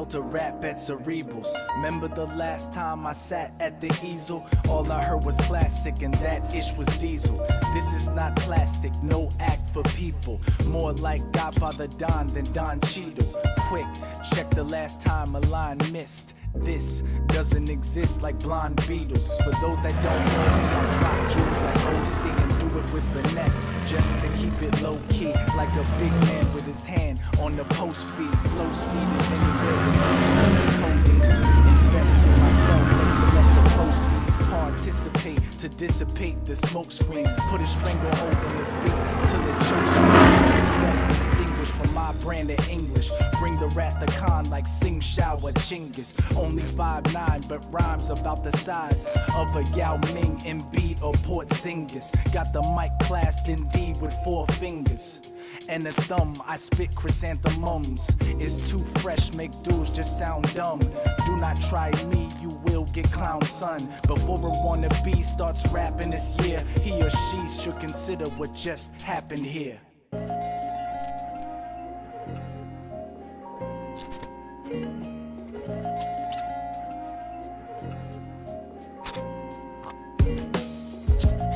about to rap at cerebrals. Remember the last time I sat at the easel? All I heard was classic and that ish was diesel. This is not plastic, no act for people. More like Godfather Don than Don Cheadle. Quick, check the last time a line missed. This doesn't exist like blonde beetles. For those that don't know me, I drop jewels like OC and do it with finesse, just to keep it low key, like a big man with his hand on the post feed. Flow speed is anywhere between codeine. Invest in myself and collect the proceeds. Participate to dissipate the smoke screens. Put a stranglehold on the beat till it chokes screams. It's best extinguished from my brand of English. Bring the wrath of Khan like Sing Shower Chinggis. Only 5'9", but rhymes about the size of a Yao Ming, Embiid, or Port Singers. Got the mic clasped indeed with 4 fingers and a thumb. I spit chrysanthemums. It's too fresh, make dudes just sound dumb. Do not try me, you will get clown, son. Before a wannabe starts rapping this year, he or she should consider what just happened here.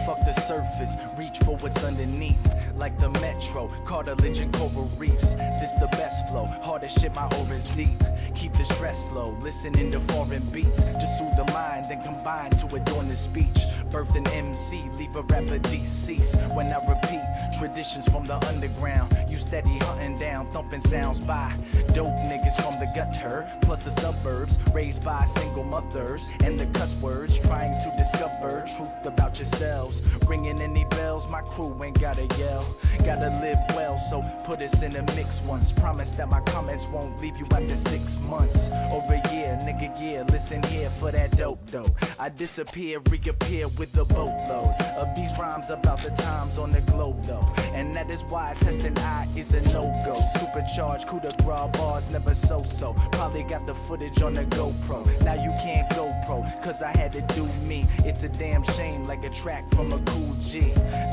Fuck the surface, reach for what's underneath. Like the metro, cartilage and coral reefs. This the best flow, hard as shit, my aura's deep. Keep the stress low, listening to foreign beats. Just soothe the mind, then combine to adorn the speech. Birth an MC, leave a rapper deceased. When I repeat, traditions from the underground. You steady hunting down, thumping sounds by dope niggas from the gutter. Plus the suburbs, raised by single mothers. And the cuss words, trying to discover truth about yourselves. Ringing any bells, my crew ain't gotta yell. Gotta live well, so put us in a mix once. Promise that my comments won't leave you after 6 months or a year, nigga, yeah. Listen here for that dope though. I disappear, reappear with a boatload of these rhymes about the times on the globe though. And that is why testing eye is a no-go. Supercharged coup de grace bars, never so-so. Probably got the footage on the GoPro. Now you can't go pro, cause I had to do me. It's a damn shame, like a track from a cool G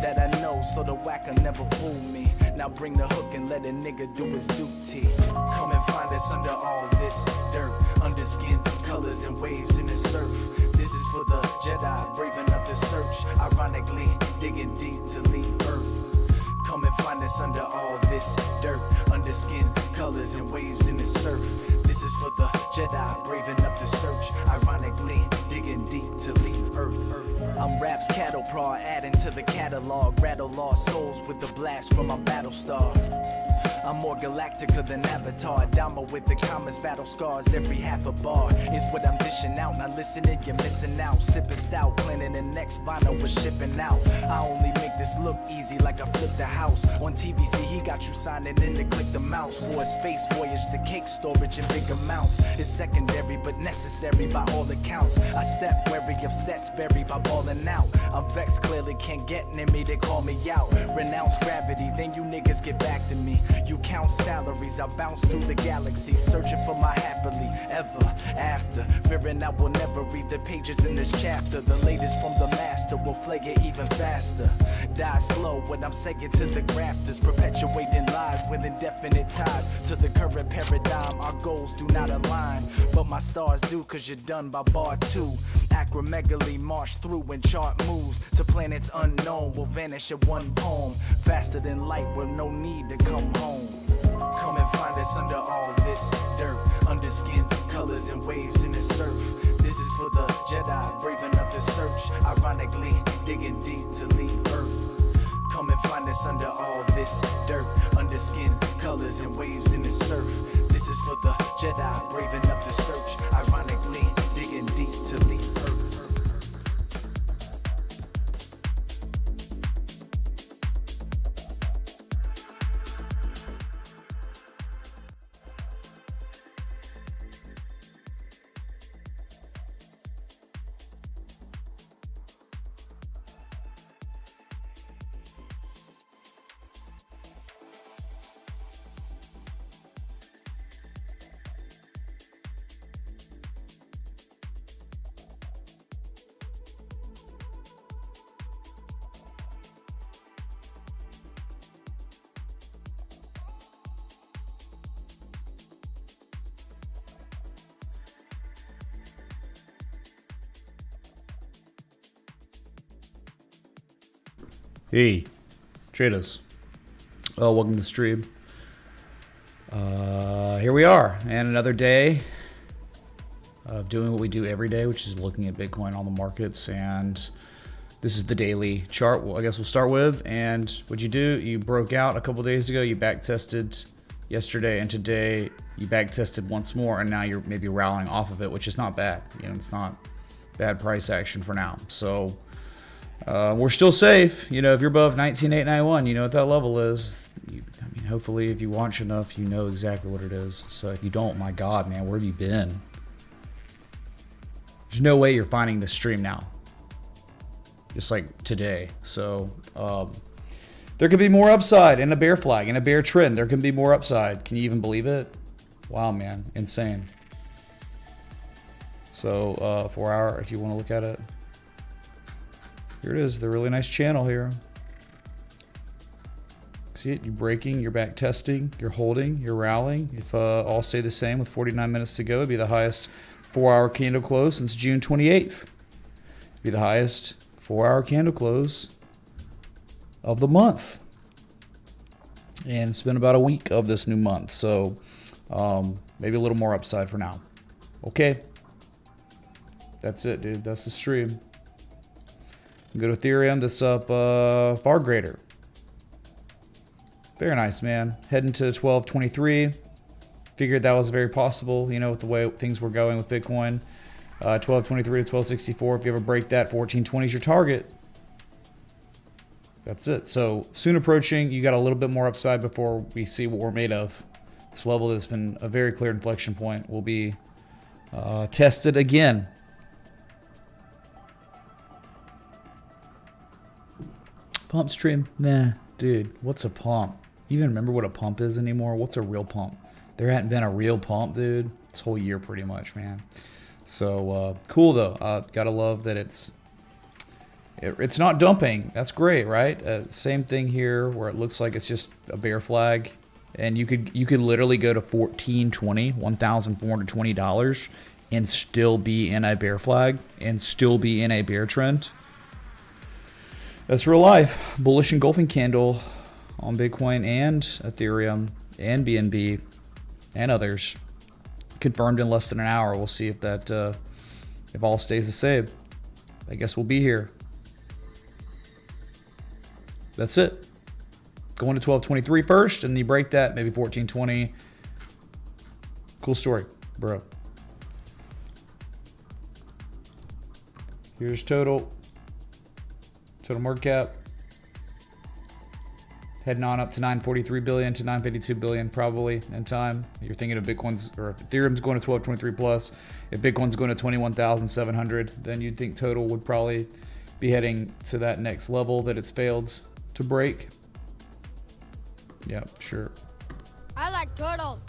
that I know, so the whacker never fool me. Now bring the hook and let a nigga do his duty. Come and find us under all this dirt, under skin, colors and waves in the surf. This is for the Jedi, brave enough to search. Ironically, digging deep to leave Earth. Come and find us under all this dirt, under skin, colors and waves in the surf. This is for the Jedi, brave enough to search. Ironically, digging deep to leave Earth. I'm rap's cattle prod, adding to the catalog. Rattle lost souls with the blast from my battle star. I'm more galactica than Avatar. Dama with the commas, battle scars. Every half a bar is what I'm dishing out. Now listening, you're missing out. Sipping stout, planning the next vinyl was shipping out. I only make this look easy like I flipped the house. On TVC, he got you signing in to click the mouse. For a space voyage to cake storage in big amounts. It's secondary but necessary by all accounts. I step wary of sets buried by balling out. I'm vexed, clearly can't get near me, they call me out. Renounce gravity, then you niggas get back to me. You count salaries, I bounce through the galaxy, searching for my happily ever after, fearing I will never read the pages in this chapter. The latest from the master will flay it even faster. Die slow, what I'm saying to the grafters, perpetuating lies with indefinite ties to the current paradigm. Our goals do not align, but my stars do, cause you're done by bar 2. Acromegaly march through and chart moves to planets unknown. Will vanish at one poem, faster than light with no need to come home. Come and find us under all this dirt, under skin, colors and waves in the surf. This is for the Jedi, brave enough to search. Ironically, digging deep to leave Earth. Come and find us under all this dirt, under skin, colors and waves in the surf. This is for the Jedi, brave enough to search. Ironically, digging deep to leave Earth. Hey, traders. Welcome to the stream. Here we are, and another day of doing what we do every day, which is looking at Bitcoin on the markets. And this is the daily chart. Well, I guess we'll start with. And what'd you do? You broke out a couple days ago. You back tested yesterday, and today you back tested once more, and now you're maybe rallying off of it, which is not bad. You know, it's not bad price action for now. So we're still safe. You know, if you're above 19,891, you know what that level is. I mean, hopefully, if you watch enough, you know exactly what it is. So if you don't, my God, man, where have you been? There's no way you're finding this stream now. Just like today. So there could be more upside in a bear flag, in a bear trend. There can be more upside. Can you even believe it? Wow, man, insane. So 4 hour, if you want to look at it. Here it is, the really nice channel here. See it? You're breaking, you're back testing, you're holding, you're rallying. If all stay the same with 49 minutes to go, it'd be the highest 4 hour candle close since June 28th. It'd be the highest 4 hour candle close of the month. And it's been about a week of this new month. So maybe a little more upside for now. Okay. That's it, dude. That's the stream. Go to Ethereum. This up far greater. Very nice, man. Heading to 1223. Figured that was very possible, you know, with the way things were going with Bitcoin. 1223 to 1264. If you ever break that, 1420 is your target. That's it. So soon approaching. You got a little bit more upside before we see what we're made of. This level has been a very clear inflection point. Will be tested again. Pump stream? Nah, dude, what's a pump? You even remember what a pump is anymore? What's a real pump? There hadn't been a real pump, dude, this whole year pretty much, man. So cool though. Gotta love that it's not dumping. That's great, right? Same thing here where it looks like it's just a bear flag, and you could literally go to $1,420 and still be in a bear flag and still be in a bear trend. That's real life. Bullish engulfing candle on Bitcoin and Ethereum and BNB and others. Confirmed in less than an hour. We'll see if that if all stays the same. I guess we'll be here. That's it. Going to 1223 first, and you break that, maybe 1420. Cool story, bro. Here's total market cap. Heading on up to 943 billion to 952 billion probably in time. You're thinking of Bitcoin's, or if Ethereum's going to 1223 plus, if Bitcoin's going to 21,700, then you'd think total would probably be heading to that next level that it's failed to break. Yeah, sure. I like turtles.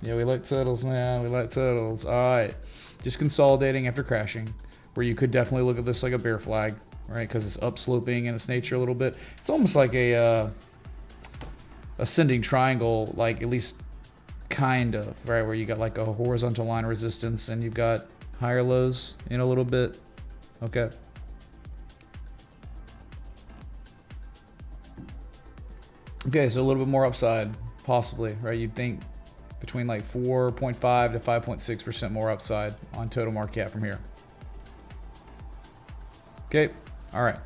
Yeah, we like turtles, man. We like turtles. All right. Just consolidating after crashing, where you could definitely look at this like a bear flag. Right, because it's upsloping in its nature a little bit. It's almost like a ascending triangle, like at least kind of, right, where you got like a horizontal line of resistance and you've got higher lows in a little bit. Okay. Okay, so a little bit more upside, possibly, right? You'd think between like 4.5 to 5.6% more upside on total market cap from here. Okay. All right.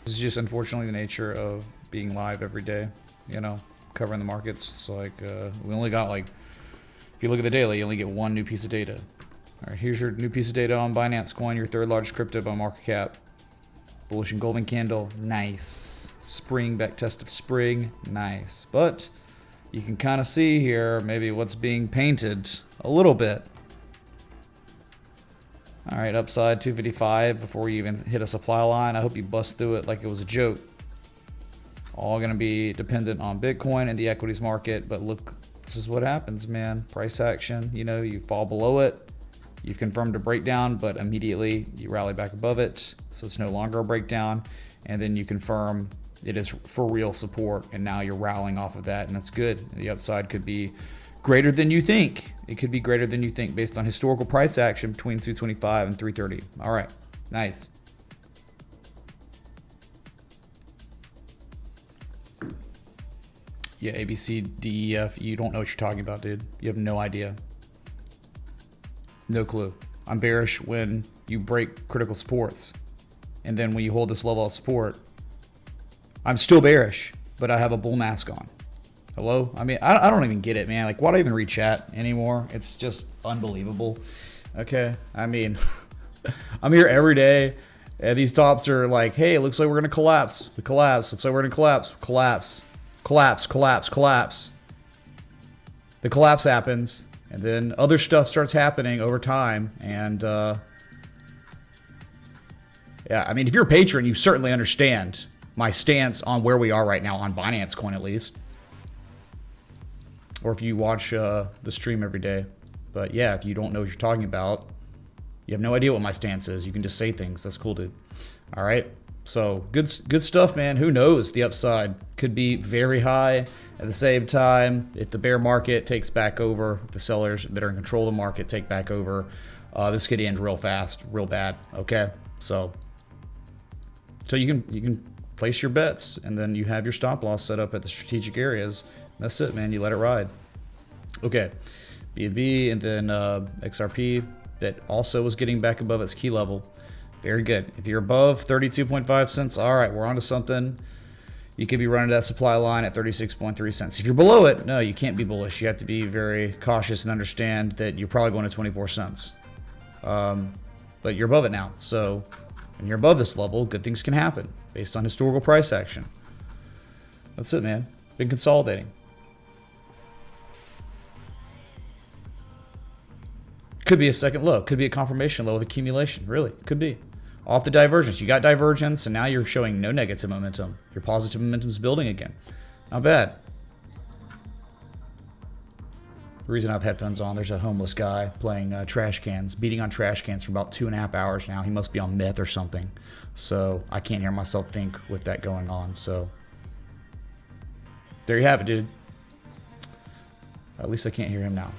This is just unfortunately the nature of being live every day, you know, covering the markets. It's like we only got like, if you look at the daily, you only get one new piece of data. All right, here's your new piece of data on Binance Coin, your third largest crypto by market cap. Bullish and golden candle, nice. Spring, back test of spring, nice. But you can kind of see here maybe what's being painted a little bit. All right, upside 255 before you even hit a supply line. I hope you bust through it like it was a joke. All going to be dependent on Bitcoin and the equities market. But look, this is what happens, man. Price action, you know, you fall below it. You've confirmed a breakdown, but immediately you rally back above it. So it's no longer a breakdown. And then you confirm it is for real support. And now you're rallying off of that. And that's good. The upside could be greater than you think. It could be greater than you think based on historical price action between 225 and 330. All right, nice. Yeah, A, B, C, D, E, F. You don't know what you're talking about, dude. You have no idea. No clue. I'm bearish when you break critical supports. And then when you hold this level of support, I'm still bearish, but I have a bull mask on. Hello? I mean, I don't even get it, man. Like, why do I even read chat anymore? It's just unbelievable. Okay? I mean, I'm here every day, and these tops are like, hey, it looks like we're going to collapse. The collapse. Looks like we're going to collapse. Collapse. Collapse, collapse, collapse. The collapse happens, and then other stuff starts happening over time, and yeah, I mean, if you're a patron, you certainly understand my stance on where we are right now on Binance Coin, at least. Or if you watch the stream every day. But yeah, if you don't know what you're talking about, you have no idea what my stance is. You can just say things. That's cool, dude. All right. So good stuff, man. Who knows? The upside could be very high. At the same time, if the bear market takes back over, the sellers that are in control of the market take back over, this could end real fast, real bad. Okay, so you can place your bets, and then you have your stop loss set up at the strategic areas. That's it, man. You let it ride. Okay, BNB and then XRP that also was getting back above its key level. Very good. If you're above 32.5 cents, all right, we're onto something. You could be running that supply line at 36.3 cents. If you're below it, no, you can't be bullish. You have to be very cautious and understand that you're probably going to 24 cents. But you're above it now. So when you're above this level, good things can happen based on historical price action. That's it, man. Been consolidating. Could be a second low. Could be a confirmation low with accumulation. Really, could be. Off the divergence. You got divergence, and now you're showing no negative momentum. Your positive momentum is building again. Not bad. The reason I have headphones on, there's a homeless guy playing trash cans, beating on trash cans for about 2.5 hours now. He must be on meth or something. So I can't hear myself think with that going on. So there you have it, dude. At least I can't hear him now.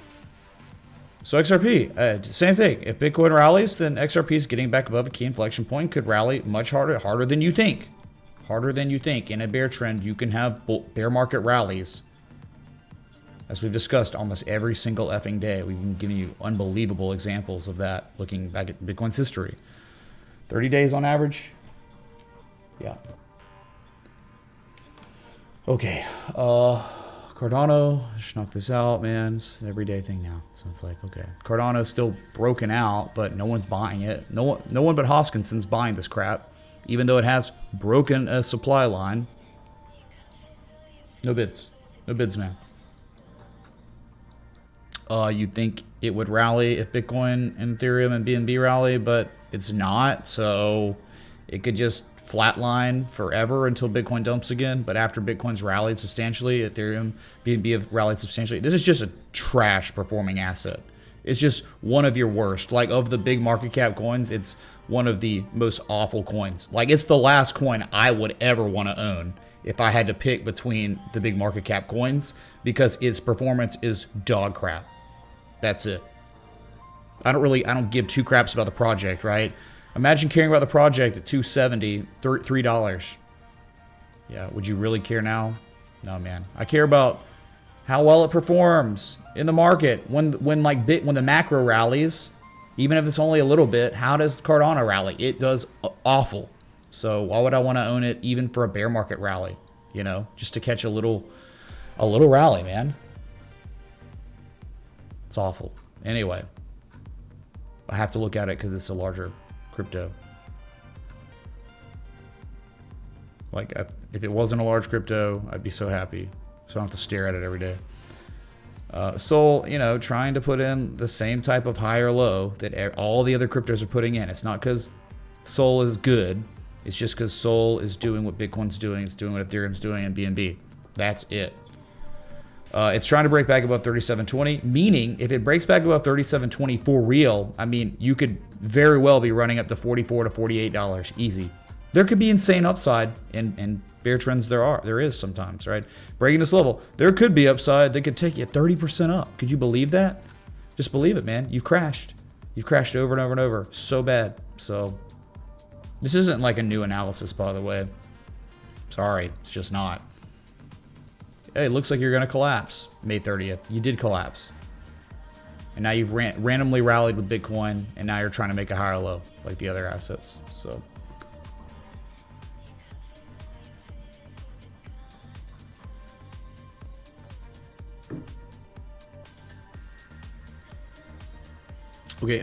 So XRP, same thing. If Bitcoin rallies, then XRP is getting back above a key inflection point. Could rally much harder than you think. Harder than you think. In a bear trend, you can have bear market rallies. As we've discussed almost every single effing day. We've been giving you unbelievable examples of that, looking back at Bitcoin's history. 30 days on average. Yeah. Okay. Cardano, just knock this out, man. It's an everyday thing now. So it's like, okay. Cardano's still broken out, but no one's buying it. No one but Hoskinson's buying this crap, even though it has broken a supply line. No bids. No bids, man. You'd think it would rally if Bitcoin and Ethereum and BNB rally, but it's not. So it could just flatline forever until Bitcoin dumps again. But after Bitcoin's rallied substantially, Ethereum, BNB have rallied substantially. This is just a trash performing asset. It's just one of your worst. Like, of the big market cap coins, it's one of the most awful coins. Like, it's the last coin I would ever want to own if I had to pick between the big market cap coins, because its performance is dog crap. That's it. I don't give two craps about the project, right? Imagine caring about the project at $2.70, $3. Yeah, would you really care now? No, man. I care about how well it performs in the market. When the macro rallies, even if it's only a little bit, how does Cardano rally? It does awful. So why would I want to own it even for a bear market rally? You know, just to catch a little rally, man. It's awful. Anyway, I have to look at it because it's a larger crypto. Like, if it wasn't a large crypto, I'd be so happy. So I don't have to stare at it every day. Sol, you know, trying to put in the same type of high or low that all the other cryptos are putting in. It's not because Sol is good. It's just because Sol is doing what Bitcoin's doing. It's doing what Ethereum's doing and BNB. That's it. It's trying to break back above 37.20, meaning if it breaks back above 37.20 for real, I mean, you could very well be running up to $44 to $48 easy. There could be insane upside in bear trends. There is sometimes, right? Breaking this level, there could be upside that could take you 30% up. Could you believe that? Just believe it, man. You've crashed. You've crashed over and over and over. So bad. So this isn't like a new analysis, by the way. Sorry, it's just not. Hey, it looks like you're going to collapse May 30th. You did collapse. And now you've randomly rallied with Bitcoin, and now you're trying to make a higher low like the other assets. So okay,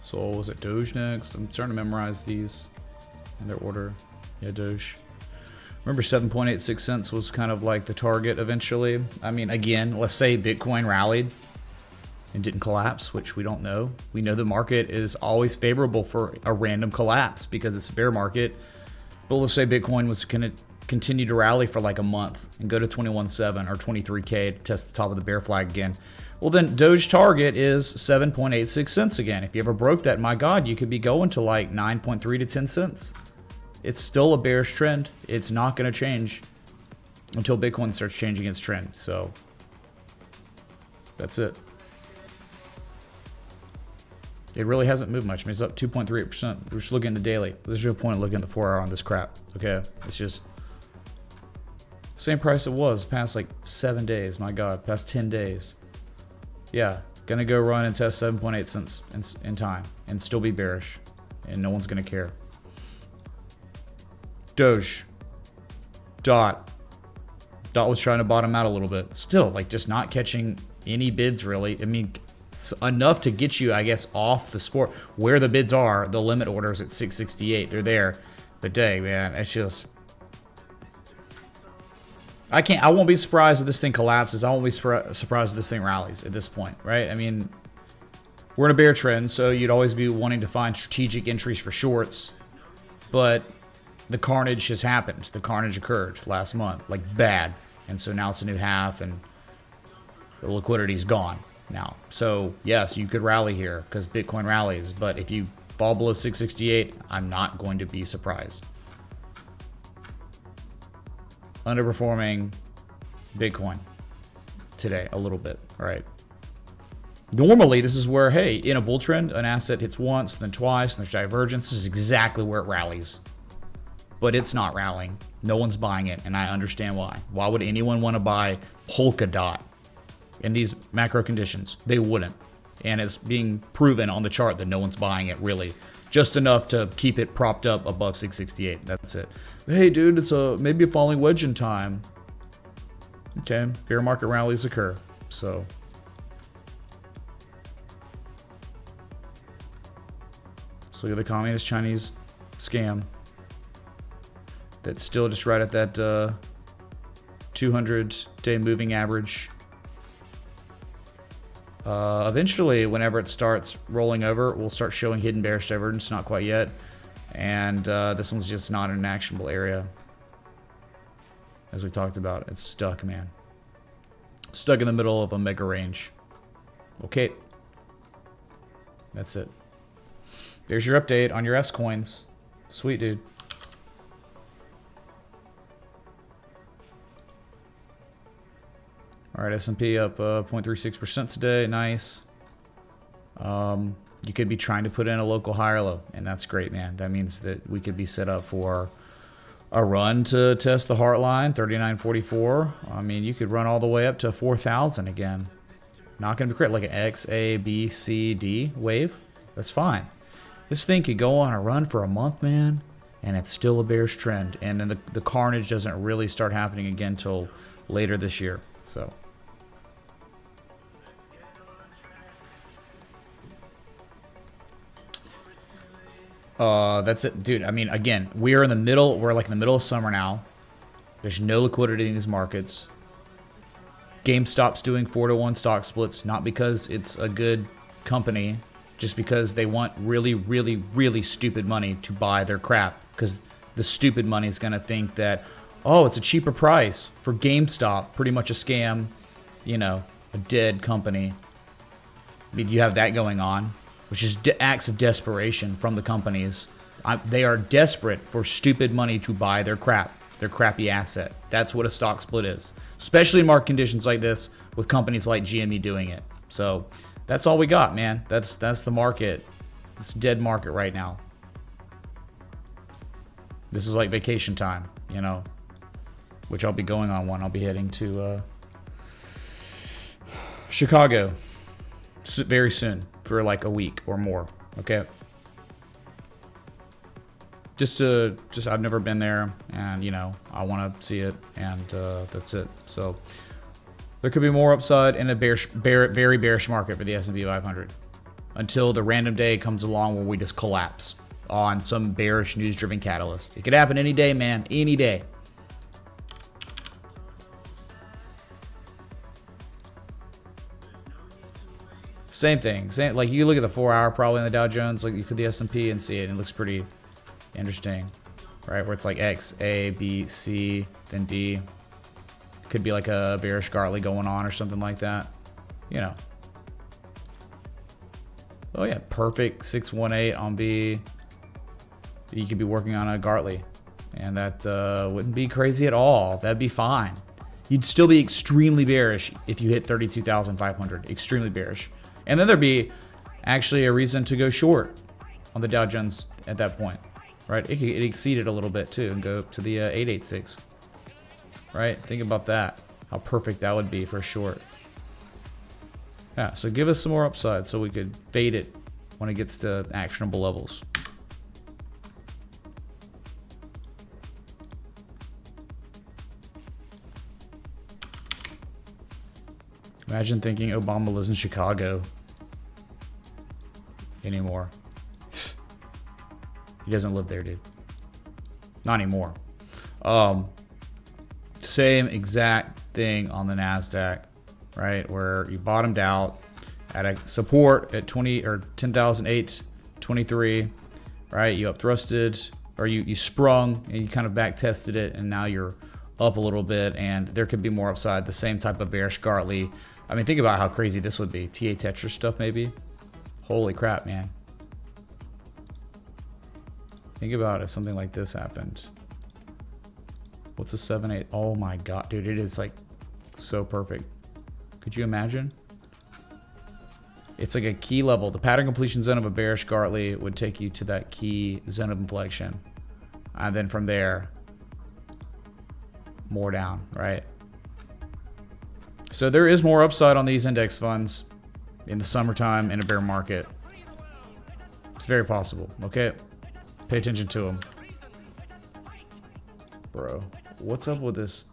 so was it Doge next? I'm starting to memorize these in their order. Yeah, Doge. Remember 7.86 cents was kind of like the target eventually. I mean, again, let's say Bitcoin rallied and didn't collapse, which we don't know. We know the market is always favorable for a random collapse because it's a bear market. But let's say Bitcoin was going to continue to rally for like a month and go to 21.7 or 23K to test the top of the bear flag again. Well, then Doge target is 7.86 cents again. If you ever broke that, my God, you could be going to like 9.3 to 10 cents. It's still a bearish trend. It's not going to change until Bitcoin starts changing its trend. So that's it. It really hasn't moved much. I mean, it's up 2.38%. We're just looking at the daily. There's no point in looking at the 4 hour on this crap. Okay, it's just same price it was past like 7 days. My God, past 10 days. Yeah, gonna go run and test 7.8 cents in time and still be bearish, and no one's gonna care. Doge. Dot was trying to bottom out a little bit. Still, like, just not catching any bids really. I mean, enough to get you, I guess, off the sport. Where the bids are, the limit orders at 668. They're there. But dang, man, it's just... I won't be surprised if this thing collapses. I won't be surprised if this thing rallies at this point, right? I mean, we're in a bear trend, so you'd always be wanting to find strategic entries for shorts. But the carnage has happened. The carnage occurred last month, like bad. And so now it's a new half, and the liquidity's gone now. So yes, you could rally here because Bitcoin rallies. But if you fall below 668, I'm not going to be surprised. Underperforming Bitcoin today a little bit, right? Normally, this is where, hey, in a bull trend, an asset hits once, then twice, and there's divergence. This is exactly where it rallies. But it's not rallying. No one's buying it, and I understand why. Why would anyone want to buy Polkadot in these macro conditions? They wouldn't. And it's being proven on the chart that no one's buying it, really. Just enough to keep it propped up above 668. That's it. Hey, dude, it's maybe a falling wedge in time. Okay, bear market rallies occur. So look at the communist Chinese scam. That's still just right at that 200-day moving average. Eventually, whenever it starts rolling over, we'll start showing hidden bearish divergence. Not quite yet. And this one's just not in an actionable area. As we talked about, it's stuck, man. Stuck in the middle of a mega range. Okay. That's it. There's your update on your S coins. Sweet, dude. All right, S&P up 0.36% today. Nice. You could be trying to put in a local higher low, and that's great, man. That means that we could be set up for a run to test the heart line, 39.44. I mean, you could run all the way up to 4,000 again. Not going to be great, like an X, A, B, C, D wave. That's fine. This thing could go on a run for a month, man, and it's still a bearish trend. And then the carnage doesn't really start happening again until later this year. So that's it, dude. I mean, again, we're like in the middle of summer now. There's no liquidity in these markets. GameStop's doing 4-to-1 stock splits, not because it's a good company, just because they want really, really, really stupid money to buy their crap. Because the stupid money is going to think that, oh, it's a cheaper price for GameStop, pretty much a scam, you know, a dead company. I mean, you have that going on, which is acts of desperation from the companies. They are desperate for stupid money to buy their crap, their crappy asset. That's what a stock split is, especially in market conditions like this with companies like GME doing it. So that's all we got, man. That's the market. It's dead market right now. This is like vacation time, you know, which I'll be going on one. I'll be heading to Chicago very soon for like a week or more. Okay. Just I've never been there, and you know, I want to see it, and that's it. So there could be more upside in a very bearish market for the S&P 500 until the random day comes along where we just collapse on some bearish news-driven catalyst. It could happen any day, man, any day. Same thing. Same, like you look at the 4-hour probably in the Dow Jones, like you could the S&P and see it, and it looks pretty interesting, right? Where it's like X, A, B, C, then D. Could be like a bearish Gartley going on or something like that, you know. Oh yeah, perfect 618 on B. You could be working on a Gartley, and that wouldn't be crazy at all. That'd be fine. You'd still be extremely bearish if you hit 32,500. Extremely bearish, and then there'd be actually a reason to go short on the Dow Jones at that point, right? It exceeded a little bit too and go up to the 886. Right? Think about that. How perfect that would be for a short. Yeah, so give us some more upside so we could fade it when it gets to actionable levels. Imagine thinking Obama lives in Chicago anymore. He doesn't live there, dude. Not anymore. Same exact thing on the NASDAQ, right? Where you bottomed out at a support at 20 or 10,823, right? You upthrusted, or you sprung and you kind of back tested it, and now you're up a little bit, and there could be more upside. The same type of bearish Gartley. I mean, think about how crazy this would be. TA Tetris stuff, maybe. Holy crap, man. Think about if something like this happened. What's a 7-8? Oh my god, dude, it is like so perfect. Could you imagine? It's like a key level. The pattern completion zone of a bearish Gartley would take you to that key zone of inflection. And then from there, more down, right? So there is more upside on these index funds in the summertime in a bear market. It's very possible, okay? Pay attention to them. Bro, what's up with this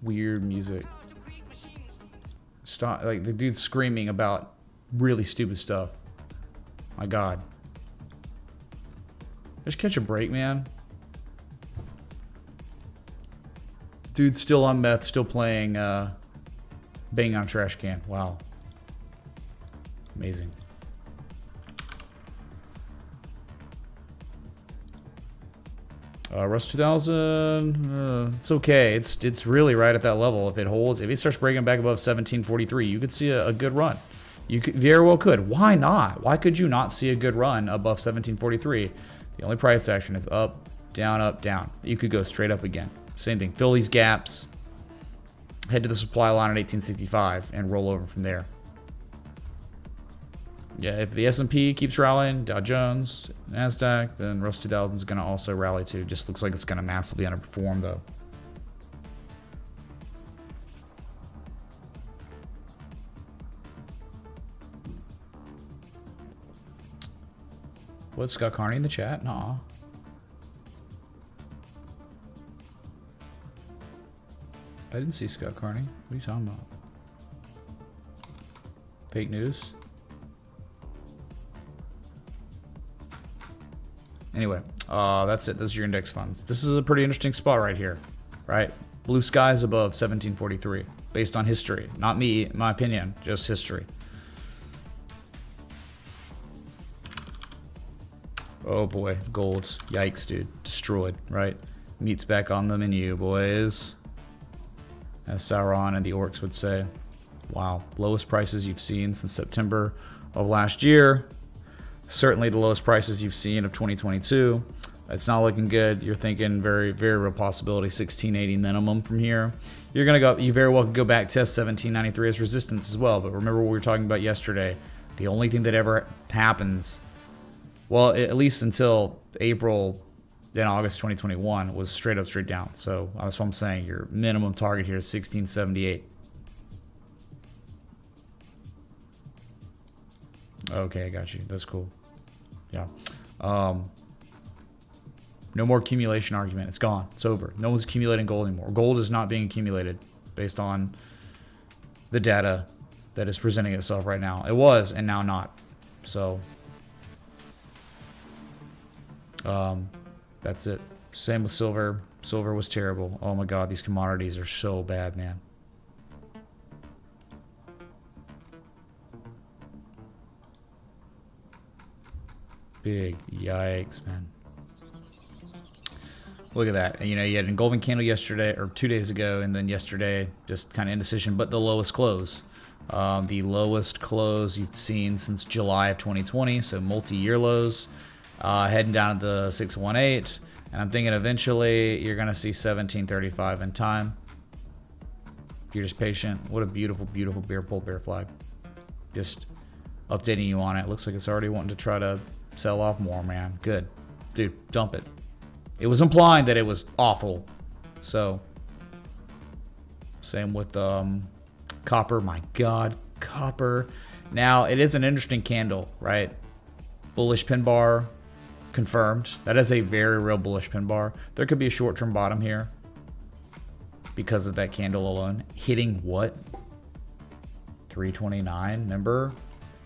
weird music? Stop, like the dude's screaming about really stupid stuff. My god. Just catch a break, man. Dude's still on meth, still playing Bang on Trash Can. Wow. Amazing. Rust 2000, it's okay. It's really right at that level. If it holds, if it starts breaking back above 1743, you could see a good run. You could, very well could. Why not? Why could you not see a good run above 1743? The only price action is up, down, up, down. You could go straight up again. Same thing. Fill these gaps. Head to the supply line at 1865 and roll over from there. Yeah, if the S&P keeps rallying, Dow Jones, NASDAQ, then Rust 2000 is going to also rally too. Just looks like it's going to massively underperform though. What, Scott Carney in the chat? Nah. I didn't see Scott Carney. What are you talking about? Fake news? Anyway, that's it. Those are your index funds. This is a pretty interesting spot right here, right? Blue skies above 1743, based on history. Not me, my opinion, just history. Oh boy, gold. Yikes, dude. Destroyed, right? Meat's back on the menu, boys. As Sauron and the orcs would say. Wow, lowest prices you've seen since September of last year. Certainly the lowest prices you've seen of 2022. It's not looking good. You're thinking very, very real possibility 1680 minimum from here. You're gonna go. You very well could go back test 1793 as resistance as well. But remember what we were talking about yesterday. The only thing that ever happens, well, at least until April, then August 2021, was straight up, straight down. So that's what I'm saying. Your minimum target here is 1678. Okay, I got you. That's cool. Yeah. No more accumulation argument. It's gone. It's over. No one's accumulating gold anymore. Gold is not being accumulated based on the data that is presenting itself right now. It was, and now not. So, that's it. Same with silver. Silver was terrible. Oh my God, these commodities are so bad, man. Big yikes, man. Look at that. You know, you had a golden candle yesterday, or 2 days ago, and then yesterday, just kind of indecision, but the lowest close. The lowest close you've seen since July of 2020, so multi-year lows. Heading down to the 618, and I'm thinking eventually you're going to see 1735 in time. If you're just patient. What a beautiful, beautiful bear pole, bear flag. Just updating you on it. Looks like it's already wanting to try to sell off more, man. Good. Dude, dump it. It was implying that it was awful. So, same with copper. My God, copper. Now, it is an interesting candle, right? Bullish pin bar confirmed. That is a very real bullish pin bar. There could be a short-term bottom here because of that candle alone. Hitting what? 329, remember?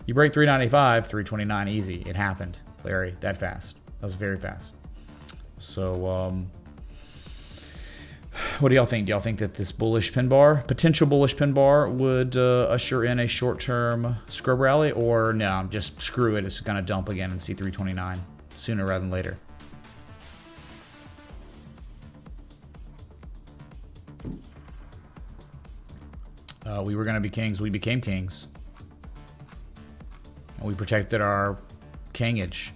You break 395, 329 easy. It happened, Larry, that fast. That was very fast. So, what do y'all think? Do y'all think that this bullish pin bar, potential bullish pin bar, would usher in a short-term scrub rally? Or no, just screw it. It's going to dump again and see 329 sooner rather than later. We were going to be kings. We became kings. And we protected our kingage.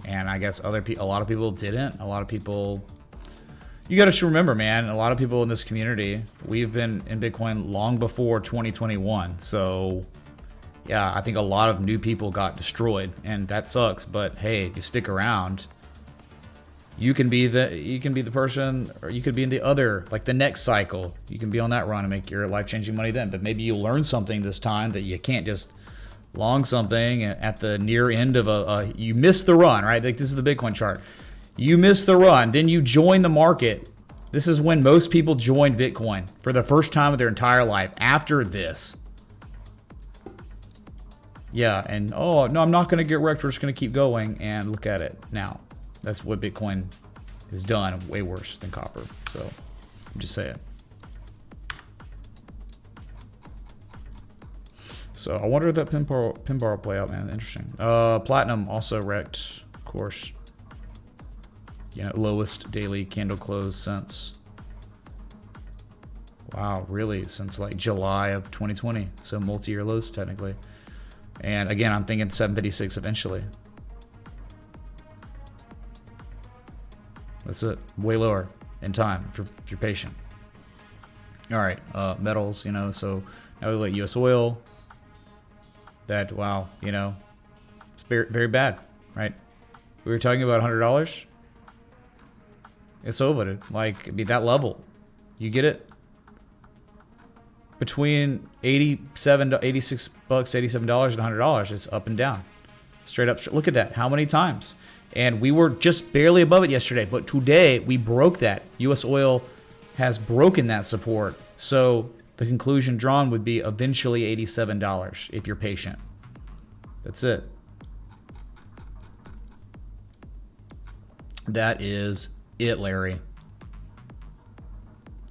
And I guess a lot of people didn't. A lot of people, you got to remember, man, a lot of people in this community, we've been in Bitcoin long before 2021. So, yeah, I think a lot of new people got destroyed, and that sucks. But hey, if you stick around, you can be the person, or you could be in the other, like the next cycle. You can be on that run and make your life-changing money then. But maybe you learn something this time that you can't just long something at the near end of you missed the run, right? Like this is the Bitcoin chart. You missed the run, then you join the market. This is when most people join Bitcoin for the first time of their entire life after this. Yeah, and oh, no, I'm not going to get wrecked. We're just going to keep going, and look at it now. That's what Bitcoin has done, way worse than copper. So I'm just saying. So I wonder if that pin bar will play out, man. Interesting. Platinum also wrecked, of course. You know, lowest daily candle close since, wow, really, since like July of 2020. So multi-year lows technically. And again, I'm thinking 756 eventually. That's it. Way lower in time if you're patient. All right, metals, you know, so now we look at US oil. That, wow, you know, it's very, very bad, right? We were talking about $100. It's over, dude. Like, it'd be that level. You get it? Between 87 to 86 bucks, $87 and $100, it's up and down. Straight up. Look at that. How many times? And we were just barely above it yesterday, but today we broke that. US oil has broken that support. So the conclusion drawn would be eventually $87 if you're patient. That's it. That is it, Larry.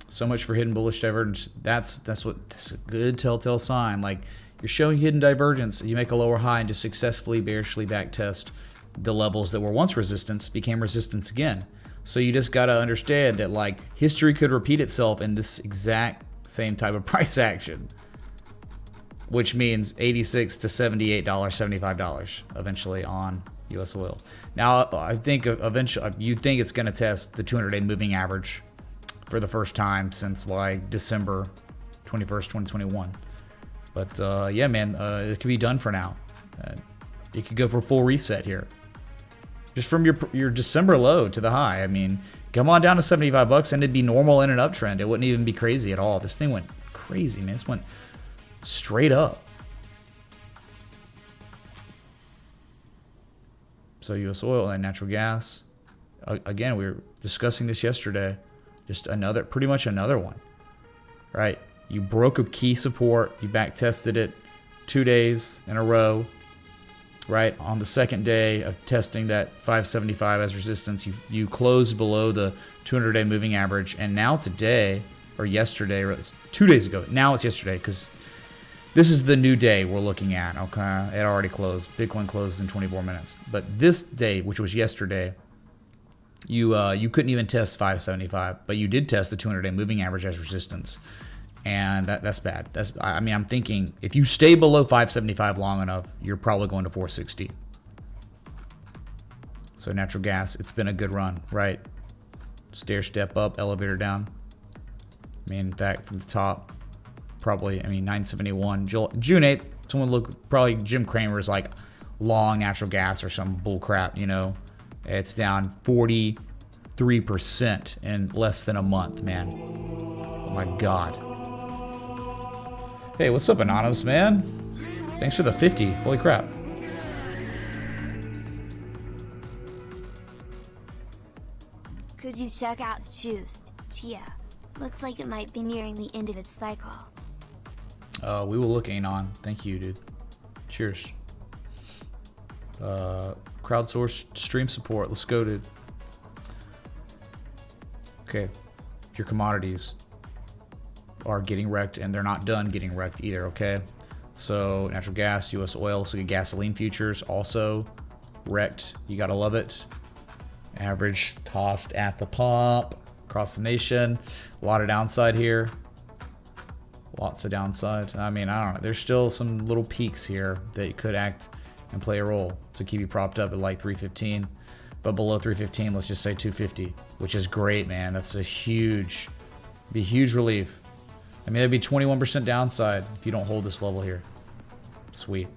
So much for hidden bullish divergence. That's a good telltale sign. Like, you're showing hidden divergence. You make a lower high and just successfully bearishly backtest the levels that were once resistance became resistance again. So you just got to understand that, like, history could repeat itself in this exact same type of price action, which means $86 to $78, $75 eventually on U.S. oil. Now, I think eventually, you'd think it's going to test the 200-day moving average for the first time since like December 21st, 2021. But yeah, man, it could be done for now. It could go for a full reset here. Just from your December low to the high. I mean, come on down to 75 bucks and it'd be normal in an uptrend. It wouldn't even be crazy at all. This thing went crazy, man. This went straight up. So U.S. oil and natural gas. Again, we were discussing this yesterday. Just pretty much another one, right? You broke a key support. You back tested it 2 days in a row, right? On the second day of testing that 575 as resistance, you closed below the 200-day moving average. And now today, or yesterday, or it's 2 days ago. Now it's yesterday because this is the new day we're looking at. Okay, it already closed. Bitcoin closes in 24 minutes. But this day, which was yesterday, you couldn't even test 575, but you did test the 200-day moving average as resistance, and that's bad. I mean, I'm thinking if you stay below 575 long enough, you're probably going to 460. So natural gas, it's been a good run, right? Stair step up, elevator down. I mean, in fact, from the top, probably, I mean, 971. June 8th, someone look, probably Jim Cramer's like long natural gas or some bull crap, you know. It's down 43% in less than a month, man. Oh my God. Hey, what's up, Anonymous, man? Thanks for the 50. Holy crap. Could you check out Juiced Chia? Looks like it might be nearing the end of its cycle. We will look, Anon. Thank you, dude. Cheers. Crowdsourced stream support. Let's go, dude. Okay. Your commodities are getting wrecked, and they're not done getting wrecked either, okay? So natural gas, U.S. oil, so gasoline futures also wrecked. You gotta love it. Average cost at the pump across the nation. A lot of downside here. Lots of downside. I mean, I don't know. There's still some little peaks here that could act and play a role to keep you propped up at like 315. But below 315, let's just say 250, which is great, man. That's a huge relief. I mean, that'd be 21% downside if you don't hold this level here. Sweet.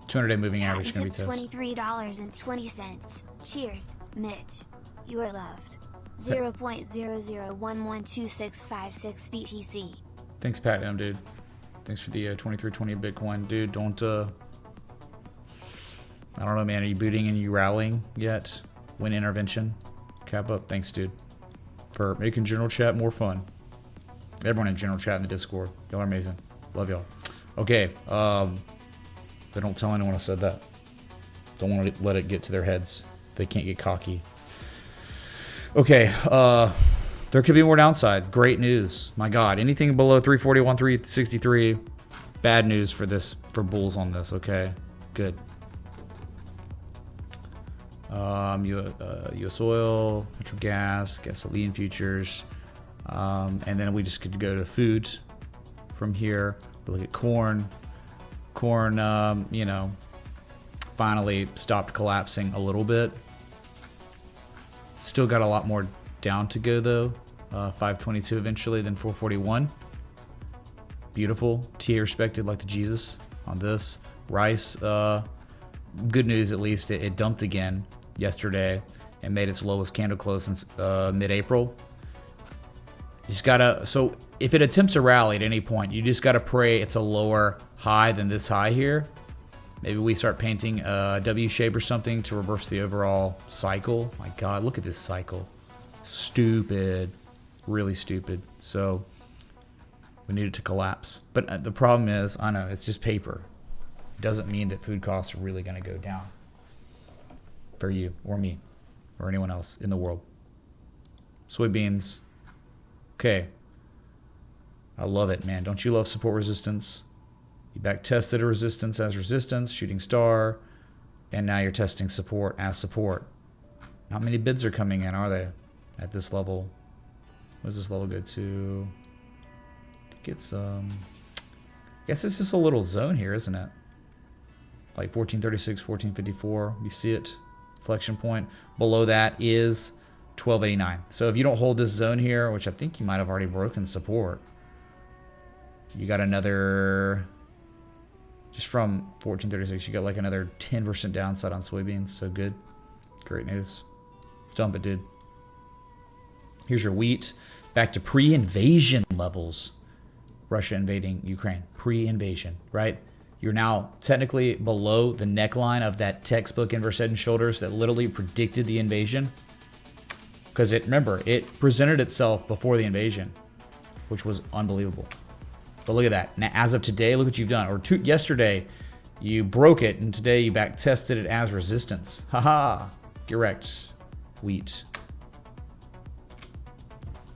200-day moving average is going to be test. $23.20. Cheers, Mitch. You are loved. 0.00112656 BTC. Thanks, Pat M, dude. Thanks for the 2320 Bitcoin, dude. Don't I don't know, man. Are you booting and you rallying yet? Win intervention. Cap up. Thanks, dude, for making general chat more fun. Everyone in general chat in the Discord. Y'all are amazing. Love y'all. Okay. But don't tell anyone I said that. Don't want to let it get to their heads. They can't get cocky. Okay. There could be more downside. Great news. My God. Anything below 341, 363. Bad news for bulls on this. Okay. Good. U.S. oil, natural gas, gasoline futures. And then we just could go to foods from here. We look at corn. Corn, you know, finally stopped collapsing a little bit. Still got a lot more down to go though. 522 eventually, then 441. Beautiful. TA respected like the Jesus on this. Rice, good news at least. It dumped again yesterday and made its lowest candle close since mid-April. You just gotta, so if it attempts a rally at any point, you just gotta pray it's a lower high than this high here. Maybe we start painting a W shape or something to reverse the overall cycle. My God, look at this cycle. Stupid. Really stupid. So we need it to collapse. But the problem is, I know, it's just paper. It doesn't mean that food costs are really going to go down for you or me or anyone else in the world. Soybeans. Okay. I love it, man. Don't you love support resistance? You back tested a resistance as resistance, shooting star, and now you're testing support as support. Not many bids are coming in, are they? At this level. What does this level go to? I think it's I guess it's just a little zone here, isn't it? like 1436, 1454. You see it, inflection point. Below that is 1289. So if you don't hold this zone here, which I think you might have already broken support, you got another, just from 1436, you got like another 10% downside on soybeans. So good. Great news. Dump it, dude. Here's your wheat. Back to pre-invasion levels. Russia invading Ukraine. Pre-invasion, right? You're now technically below the neckline of that textbook inverse head and shoulders that literally predicted the invasion. Because remember, it presented itself before the invasion, which was unbelievable. But look at that. Now, as of today, look what you've done. Or yesterday, you broke it, and today you back tested it as resistance. Haha. Correct. Wheat.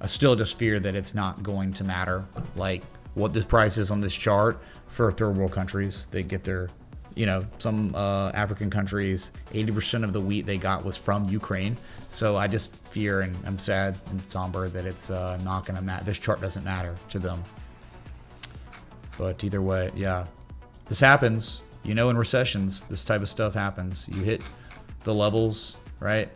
I still just fear that it's not going to matter, like what this price is on this chart for third world countries. They get their, you know, some African countries, 80% of the wheat they got was from Ukraine. So I just fear, and I'm sad and somber that it's not going to matter. This chart doesn't matter to them. But either way, yeah, this happens. You know, in recessions, this type of stuff happens. You hit the levels, right?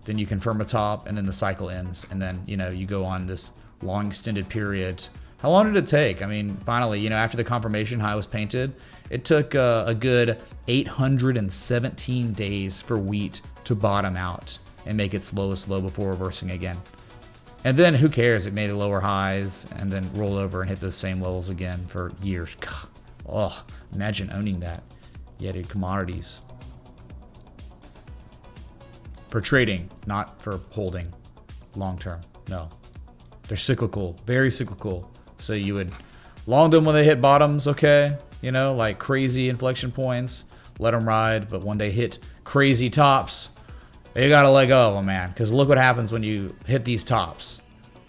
Then you confirm a top, and then the cycle ends. And then, you know, you go on this long extended period. How long did it take? I mean, finally, you know, after the confirmation high was painted, it took a good 817 days for wheat to bottom out and make its lowest low before reversing again. And then who cares? It made lower highs and then roll over and hit those same levels again for years. God, oh, imagine owning that. Yeah, dude, commodities. For trading, not for holding long term. No. They're cyclical, very cyclical. So you would long them when they hit bottoms, okay? You know, like crazy inflection points, let them ride. But when they hit crazy tops, you gotta let go of them, man. Because look what happens when you hit these tops.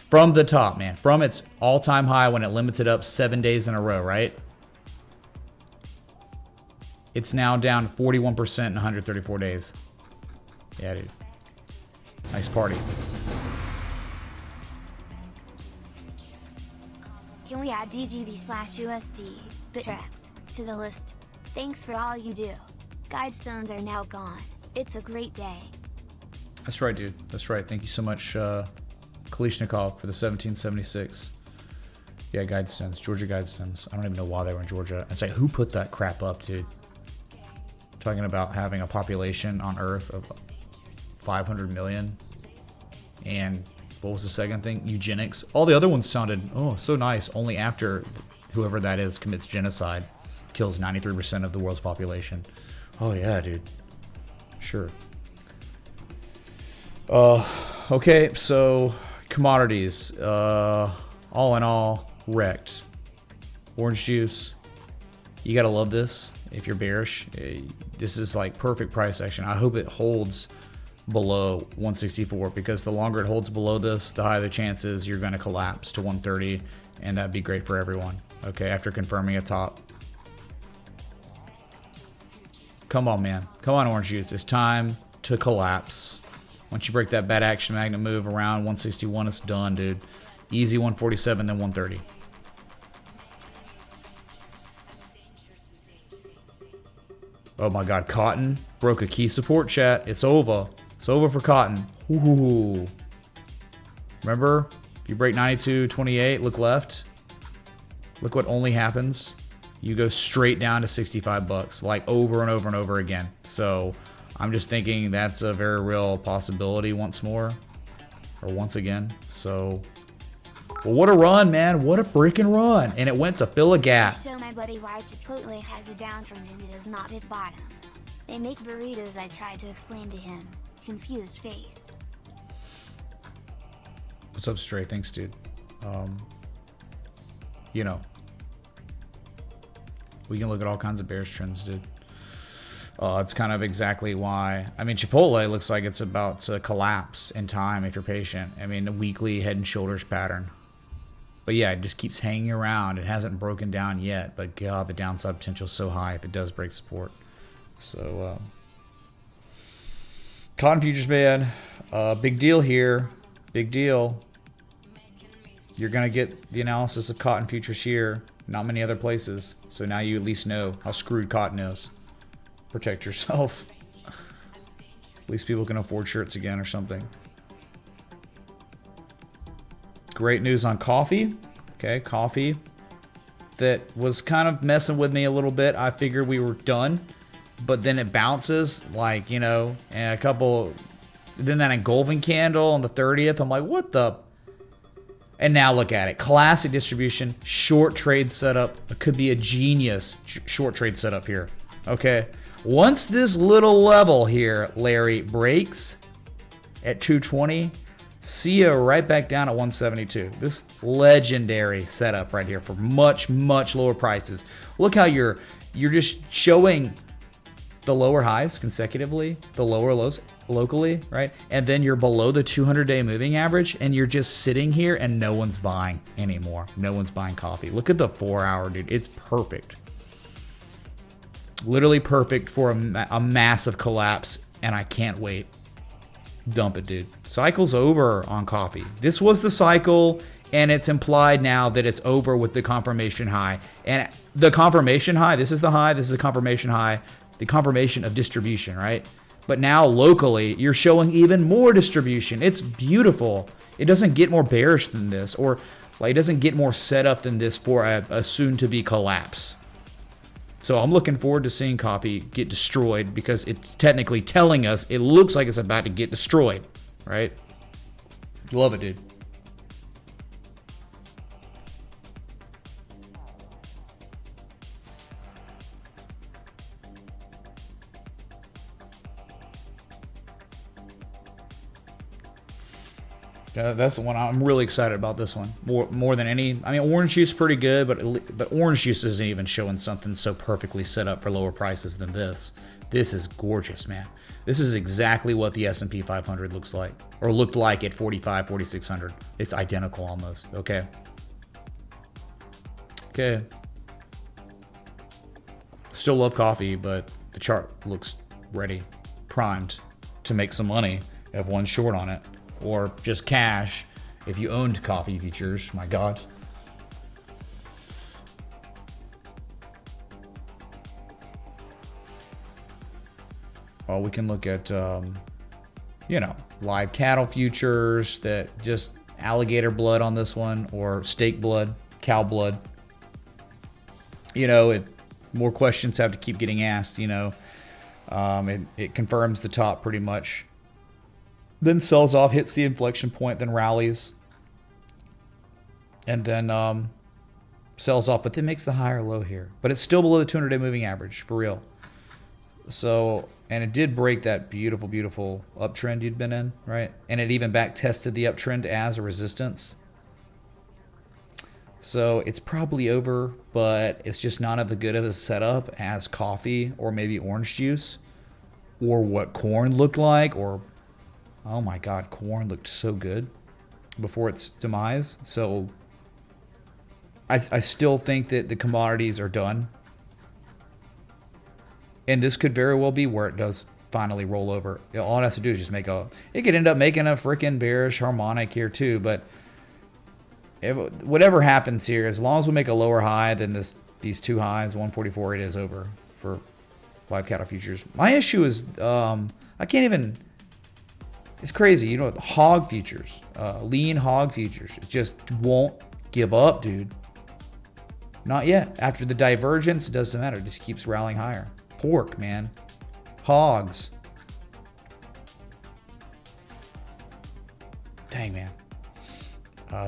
From the top, man. From its all-time high when it limits it up 7 days in a row, right? It's now down 41% in 134 days. Yeah, dude. Nice party. Can we add DGB/USD Bittrex to the list? Thanks for all you do. Guidestones are now gone. It's a great day. That's right, dude. That's right. Thank you so much, Kalishnikov, for the 1776. Yeah, Guidestones. Georgia Guidestones. I don't even know why they were in Georgia. It's like, who put that crap up, dude? Talking about having a population on Earth of 500 million. And what was the second thing? Eugenics. All the other ones sounded, oh, so nice. Only after whoever that is commits genocide, kills 93% of the world's population. Oh, yeah, dude. Sure. Okay, so commodities. All in all, REKT. Orange juice. You gotta love this if you're bearish. This is like perfect price action. I hope it holds below 164, because the longer it holds below this, the higher the chances you're going to collapse to 130, and that'd be great for everyone. Okay, after confirming a top. Come on, man. Come on, orange juice. It's time to collapse. Once you break that bad action magnet move around 161, it's done, dude. Easy 147, then 130. Oh my god, cotton broke a key support, chat. It's over. It's over for cotton. Ooh. Remember, if you break 92.28, look left. Look what only happens. You go straight down to 65 bucks, like over and over and over again. So I'm just thinking that's a very real possibility once more, or once again. So, well, what a run, man. What a freaking run. And it went to fill a gap. Show my buddy why Chipotle has a downtrend and it does not hit bottom. They make burritos. I tried to explain to him. Confused face. What's up, Stray? Thanks, dude. You know, we can look at all kinds of bearish trends, dude. It's kind of exactly why. I mean, Chipotle looks like it's about to collapse in time if you're patient. I mean, a weekly head and shoulders pattern. But yeah, it just keeps hanging around. It hasn't broken down yet, but God, the downside potential is so high if it does break support. So, cotton futures, man. Big deal here. Big deal. You're going to get the analysis of cotton futures here. Not many other places. So now you at least know how screwed cotton is. Protect yourself. At least people can afford shirts again or something. Great news on coffee. Okay, coffee. That was kind of messing with me a little bit. I figured we were done. But then it bounces, like, you know, and a couple... Then that engulfing candle on the 30th. I'm like, what the... And now look at it. Classic distribution. Short trade setup. It could be a genius short trade setup here. Okay. Once this little level here, Larry, breaks at 220, see you right back down at 172. This legendary setup right here for much, much lower prices. Look how you're just showing the lower highs consecutively, the lower lows locally, right? And then you're below the 200-day moving average, and you're just sitting here and no one's buying anymore. No one's buying coffee. Look at the 4-hour, dude. It's perfect. Literally perfect for a massive collapse, and I can't wait. Dump it, dude. Cycle's over on coffee. This was the cycle, and it's implied now that it's over with the confirmation high. And the confirmation high, this is the high, this is the confirmation high, the confirmation of distribution, right? But now locally, you're showing even more distribution. It's beautiful. It doesn't get more bearish than this, or like it doesn't get more set up than this for a soon-to-be collapse. So I'm looking forward to seeing coffee get destroyed because it's technically telling us it looks like it's about to get destroyed, right? Love it, dude. That's the one I'm really excited about. This one more than any. I mean, orange juice is pretty good, but orange juice isn't even showing something so perfectly set up for lower prices than this. This is gorgeous, man. This is exactly what the S&P 500 looks like, or looked like at 45, 4600. It's identical almost. Okay. Okay. Still love coffee, but the chart looks ready, primed to make some money. Have one short on it. Or just cash if you owned coffee futures. My God. Well, we can look at, you know, live cattle futures that just alligator blood on this one, or steak blood, cow blood. You know, more questions have to keep getting asked, you know. It confirms the top pretty much. Then sells off, hits the inflection point, then rallies. And then sells off, but then makes the higher low here. But it's still below the 200-day moving average, for real. So, and it did break that beautiful, beautiful uptrend you'd been in, right? And it even back tested the uptrend as a resistance. So it's probably over, but it's just not as good of a setup as coffee or maybe orange juice, or what corn looked like, or... Oh my God, corn looked so good before its demise. So I still think that the commodities are done. And this could very well be where it does finally roll over. All it has to do is just make it could end up making a freaking bearish harmonic here too. But whatever happens here, as long as we make a lower high than these two highs, 144, it is over for live cattle futures. My issue is I can't even... It's crazy, you know, the hog futures, lean hog futures, it just won't give up, dude. Not yet. After the divergence, it doesn't matter. It just keeps rallying higher. Pork, man. Hogs. Dang, man.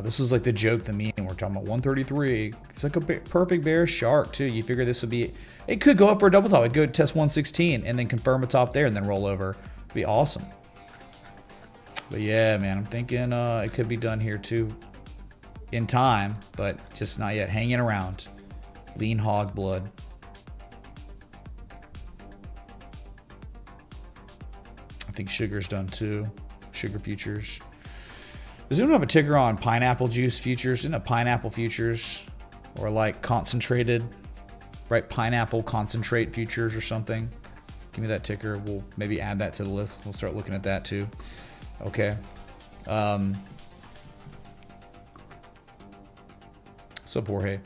This was like the joke, the meme. We're talking about 133. It's like a perfect bearish shark, too. You figure this would be... It could go up for a double top. It could test 116 and then confirm a top there and then roll over. It'd be awesome. But yeah, man, I'm thinking it could be done here too in time, but just not yet. Hanging around. Lean hog blood. I think sugar's done too. Sugar futures. Does anyone have a ticker on pineapple juice futures? Isn't it pineapple futures? Or like concentrated, right? Pineapple concentrate futures or something. Give me that ticker. We'll maybe add that to the list. We'll start looking at that too. Okay. What's up, Jorge?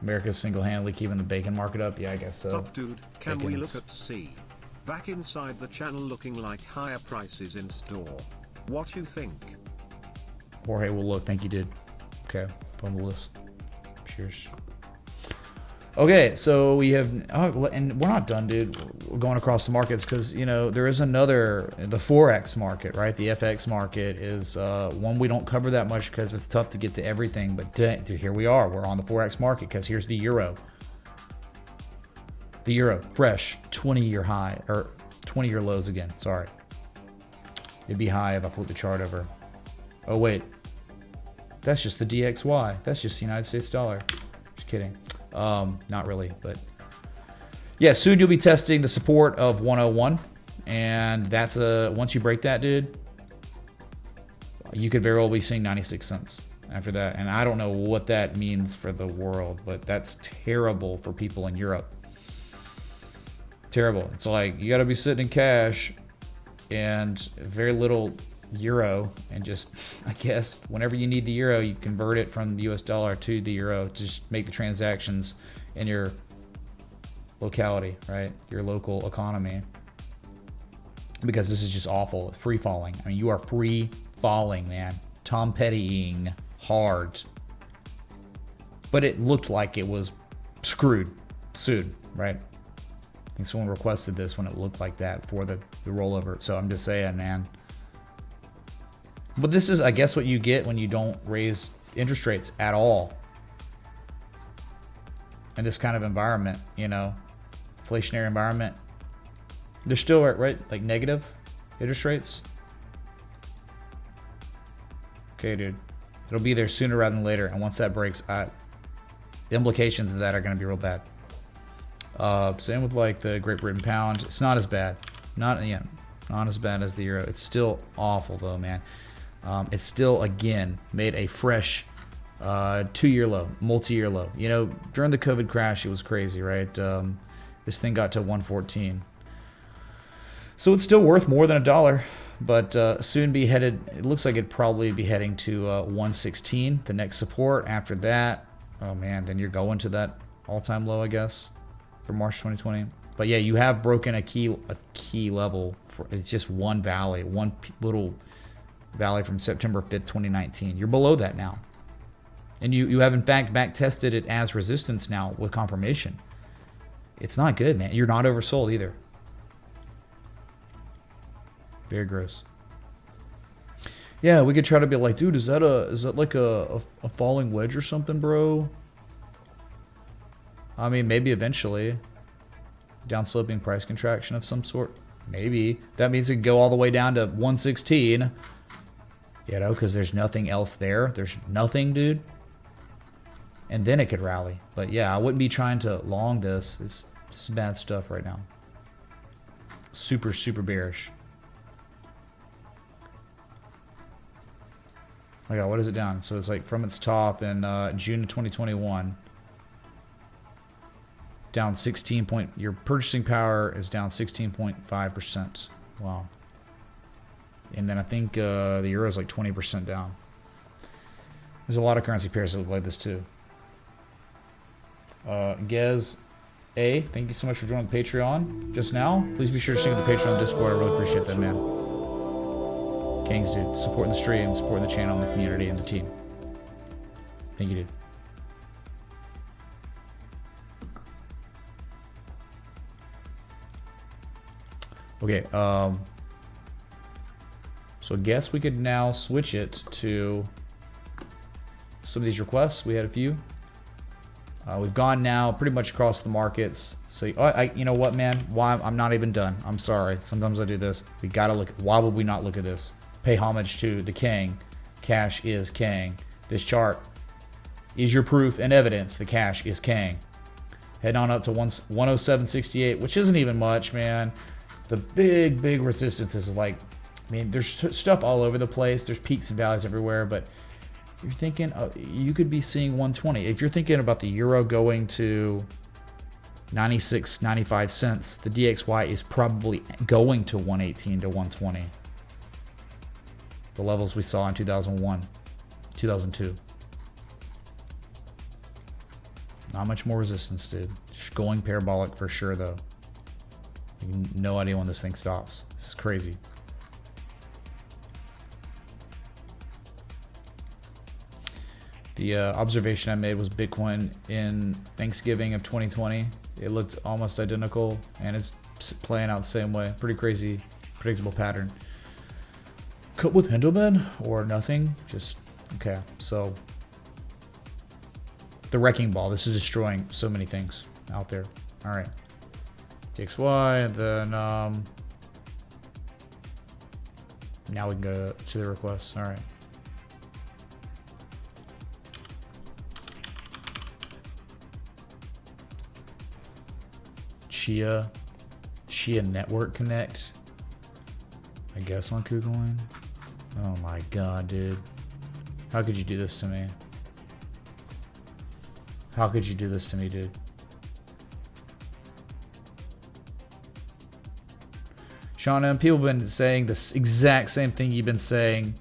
America's single-handedly keeping the bacon market up? Yeah, I guess so. Top dude, can we Bacon's- look at C? Back inside the channel looking like higher prices in store. What you think? Jorge will look. Thank you, dude. Okay, put on the list. Cheers. Okay, so we have, oh, and we're not done, dude. We're going across the markets because, you know, there is another, the Forex market, right? The FX market is one we don't cover that much because it's tough to get to everything. But here we are. We're on the Forex market because here's the euro. The euro, fresh, 20-year high, or 20-year lows again. Sorry. It'd be high if I flip the chart over. Oh, wait. That's just the DXY. That's just the United States dollar. Just kidding. Not really, but yeah, soon you'll be testing the support of 101, and that's once you break that, dude, you could very well be seeing 96 cents after that. And I don't know what that means for the world, but that's terrible for people in Europe. Terrible. It's like you got to be sitting in cash and very little euro, and just, I guess, whenever you need the euro, you convert it from the US dollar to the euro to just make the transactions in your locality, right? Your local economy. Because this is just awful. It's free falling. I mean, you are free falling, man. Tom Pettying hard. But it looked like it was screwed soon, right? I think someone requested this when it looked like that for the rollover. So I'm just saying, man. But this is, I guess, what you get when you don't raise interest rates at all. In this kind of environment, you know, inflationary environment. They're still right, like negative interest rates. Okay, dude. It'll be there sooner rather than later. And once that breaks, the implications of that are going to be real bad. Same with like the Great Britain pound. It's not as bad. Not as bad as the euro. It's still awful though, man. It's still, again, made a fresh 2-year low, multi-year low. You know, during the COVID crash, it was crazy, right? This thing got to 114. So it's still worth more than $1, but soon be headed, it looks like it'd probably be heading to 116, the next support. After that, oh man, then you're going to that all-time low, I guess, for March 2020. But yeah, you have broken a key level. It's just one valley, one little valley from September 5th, 2019. You're below that now. And you have in fact back tested it as resistance now with confirmation. It's not good, man. You're not oversold either. Very gross. Yeah, we could try to be like, dude, is that like a falling wedge or something, bro? I mean, maybe eventually. Downsloping price contraction of some sort. Maybe. That means it could go all the way down to 116. You know, because there's nothing else there. There's nothing, dude. And then it could rally. But yeah, I wouldn't be trying to long this. It's bad stuff right now. Super, super bearish. Oh my God, what is it down? So it's like from its top in June of 2021. Down 16 point. Your purchasing power is down 16.5%. Wow. And then I think the euro is like 20% down. There's a lot of currency pairs that look like this too. Gez A, thank you so much for joining the Patreon just now. Please be sure to sync with the Patreon Discord. I really appreciate that, man. Kings, dude. Supporting the stream, supporting the channel, and the community, and the team. Thank you, dude. Okay, so I guess we could now switch it to some of these requests. We had a few. We've gone now pretty much across the markets. So, you know what, man? Why I'm not even done. I'm sorry. Sometimes I do this. We gotta look. Why would we not look at this? Pay homage to the king. Cash is king. This chart is your proof and evidence. The cash is king. Head on up to 107.68, which isn't even much, man. The big resistance is like, I mean, there's stuff all over the place. There's peaks and valleys everywhere, but you're thinking you could be seeing 120. If you're thinking about the euro going to 96, 95 cents, the DXY is probably going to 118 to 120. the levels we saw in 2001, 2002. Not much more resistance, dude. Just going parabolic for sure, though. No idea when this thing stops. This is crazy. The observation I made was Bitcoin in Thanksgiving of 2020. It looked almost identical, and it's playing out the same way. Pretty crazy, predictable pattern. Cut with Hendelman or nothing? Just, okay, so the wrecking ball. This is destroying so many things out there. All right. DXY, and then now we can go to the requests. All right. Chia Network Connect. I guess on KuCoin. Oh my god, dude. How could you do this to me? How could you do this to me, dude? Sean M, people have been saying the exact same thing you've been saying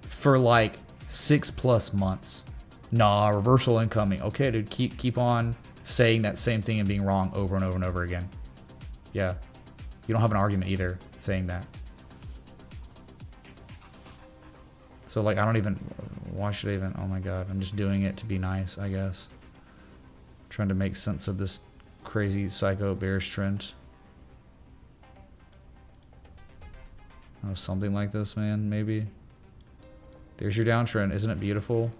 for like 6+ months. Nah, reversal incoming. Okay, dude, keep on saying that same thing and being wrong over and over and over again. Yeah. You don't have an argument either saying that. So like, I don't even, why should I even, oh my god, I'm just doing it to be nice, I guess. Trying to make sense of this crazy psycho bearish trend. Oh, something like this, man, maybe. There's your downtrend. Isn't it beautiful?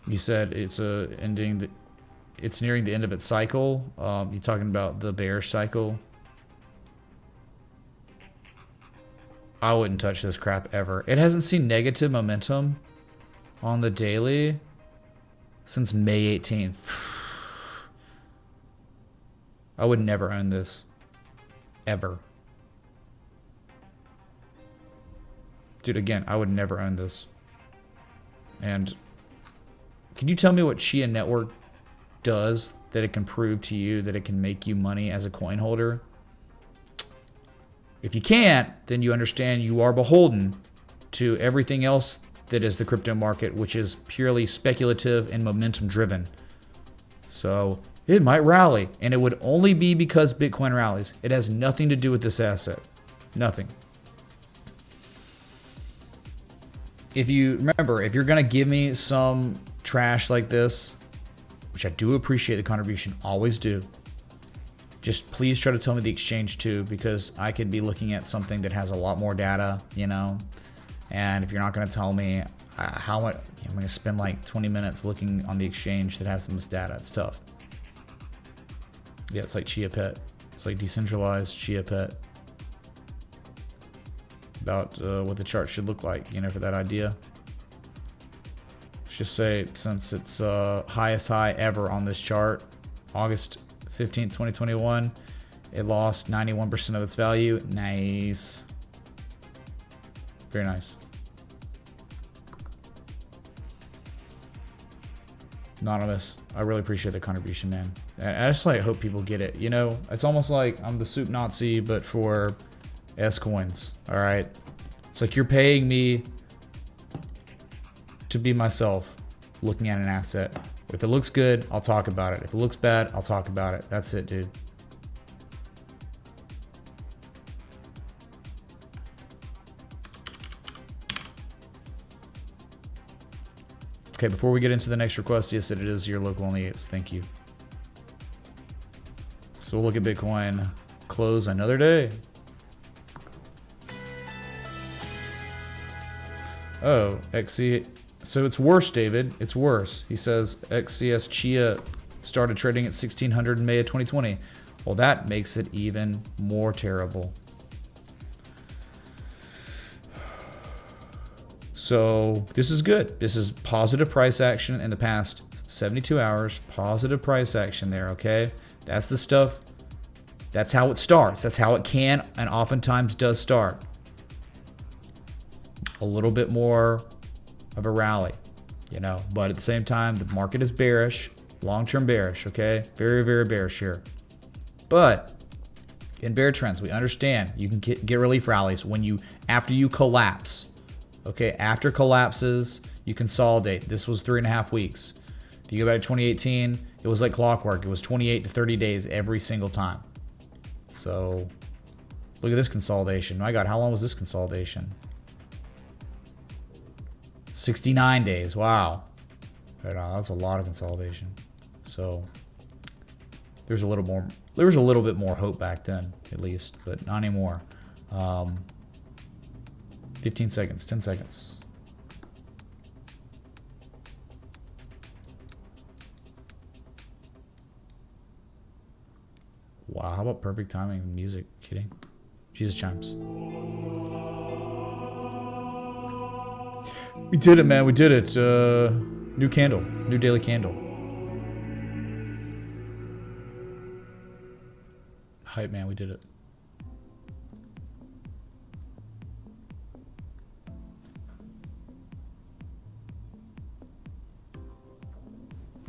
You said it's it's nearing the end of its cycle. You talking about the bearish cycle? I wouldn't touch this crap ever. It hasn't seen negative momentum on the daily since May 18th. I would never own this. Ever. Dude, again, I would never own this. And can you tell me what Chia Network does that it can prove to you that it can make you money as a coin holder? If you can't, then you understand you are beholden to everything else that is the crypto market, which is purely speculative and momentum driven. So it might rally, and it would only be because Bitcoin rallies. It has nothing to do with this asset. Nothing. If you remember, if you're going to give me some trash like this, which I do appreciate the contribution, always do, just please try to tell me the exchange too, because I could be looking at something that has a lot more data, you know, and if you're not going to tell me how much, I'm going to spend like 20 minutes looking on the exchange that has the most data. It's tough. Yeah, it's like Chia Pet. It's like decentralized Chia Pet. About what the chart should look like, you know, for that idea. Let's just say, since it's highest high ever on this chart, August 15th, 2021, it lost 91% of its value. Nice. Very nice. Anonymous, I really appreciate the contribution, man. I just like hope people get it. You know, it's almost like I'm the soup Nazi, but for S coins. All right, it's like you're paying me to be myself, looking at an asset. If it looks good, I'll talk about it. If it looks bad, I'll talk about it. That's it, dude. Okay, before we get into the next request, yes, it is your local only. It's thank you. So we'll look at Bitcoin close another day. Oh, XC. So it's worse, David. It's worse. He says XCS Chia started trading at 1600 in May of 2020. Well, that makes it even more terrible. So this is good. This is positive price action in the past 72 hours. Positive price action there, okay? That's the stuff. That's how it starts. That's how it can and oftentimes does start. A little bit more of a rally, you know, but at the same time, the market is bearish, long-term bearish, okay? Very, very bearish here. But In bear trends, we understand you can get relief rallies when you, after you collapse. Okay, after collapses, you consolidate. This was 3.5 weeks. If you go back to 2018, it was like clockwork. It was 28 to 30 days every single time. So, look at this consolidation. My God, how long was this consolidation? 69 days. Wow. Right on, that's a lot of consolidation. So, there's a little more. There was a little bit more hope back then, at least, but not anymore. 15 seconds, 10 seconds. Wow, how about perfect timing music? Kidding? Jesus chimes. We did it, man. We did it. New candle. New daily candle. Hype, man. We did it.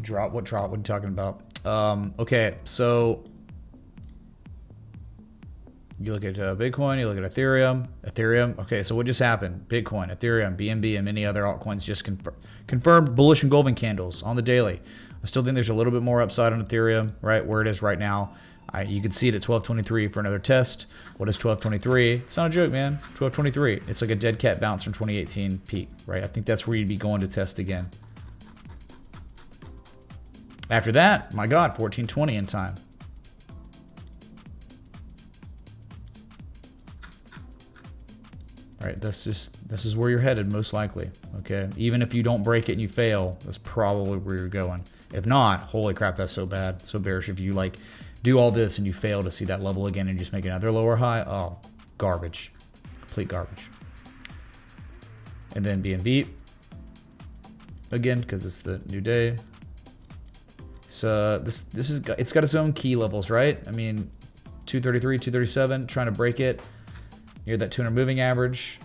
Drop? What drop? What are you talking about? Okay, so you look at Bitcoin, you look at Ethereum. Okay, so what just happened? Bitcoin, Ethereum, BNB, and many other altcoins just confirmed bullish engulfing candles on the daily. I still think there's a little bit more upside on Ethereum, right where it is right now. You can see it at 1223 for another test. What is 1223? It's not a joke, man. 1223. It's like a dead cat bounce from 2018 peak, right? I think that's where you'd be going to test again. After that, my God, 1420 in time. Right, this is where you're headed most likely. Okay, even if you don't break it and you fail, that's probably where you're going. If not, holy crap, that's so bad, so bearish. If you like do all this and you fail to see that level again and just make another lower high, oh, garbage, complete garbage. And then BNB again because it's the new day. So it's got its own key levels, right? I mean, 233, 237, trying to break it near that 200 moving average.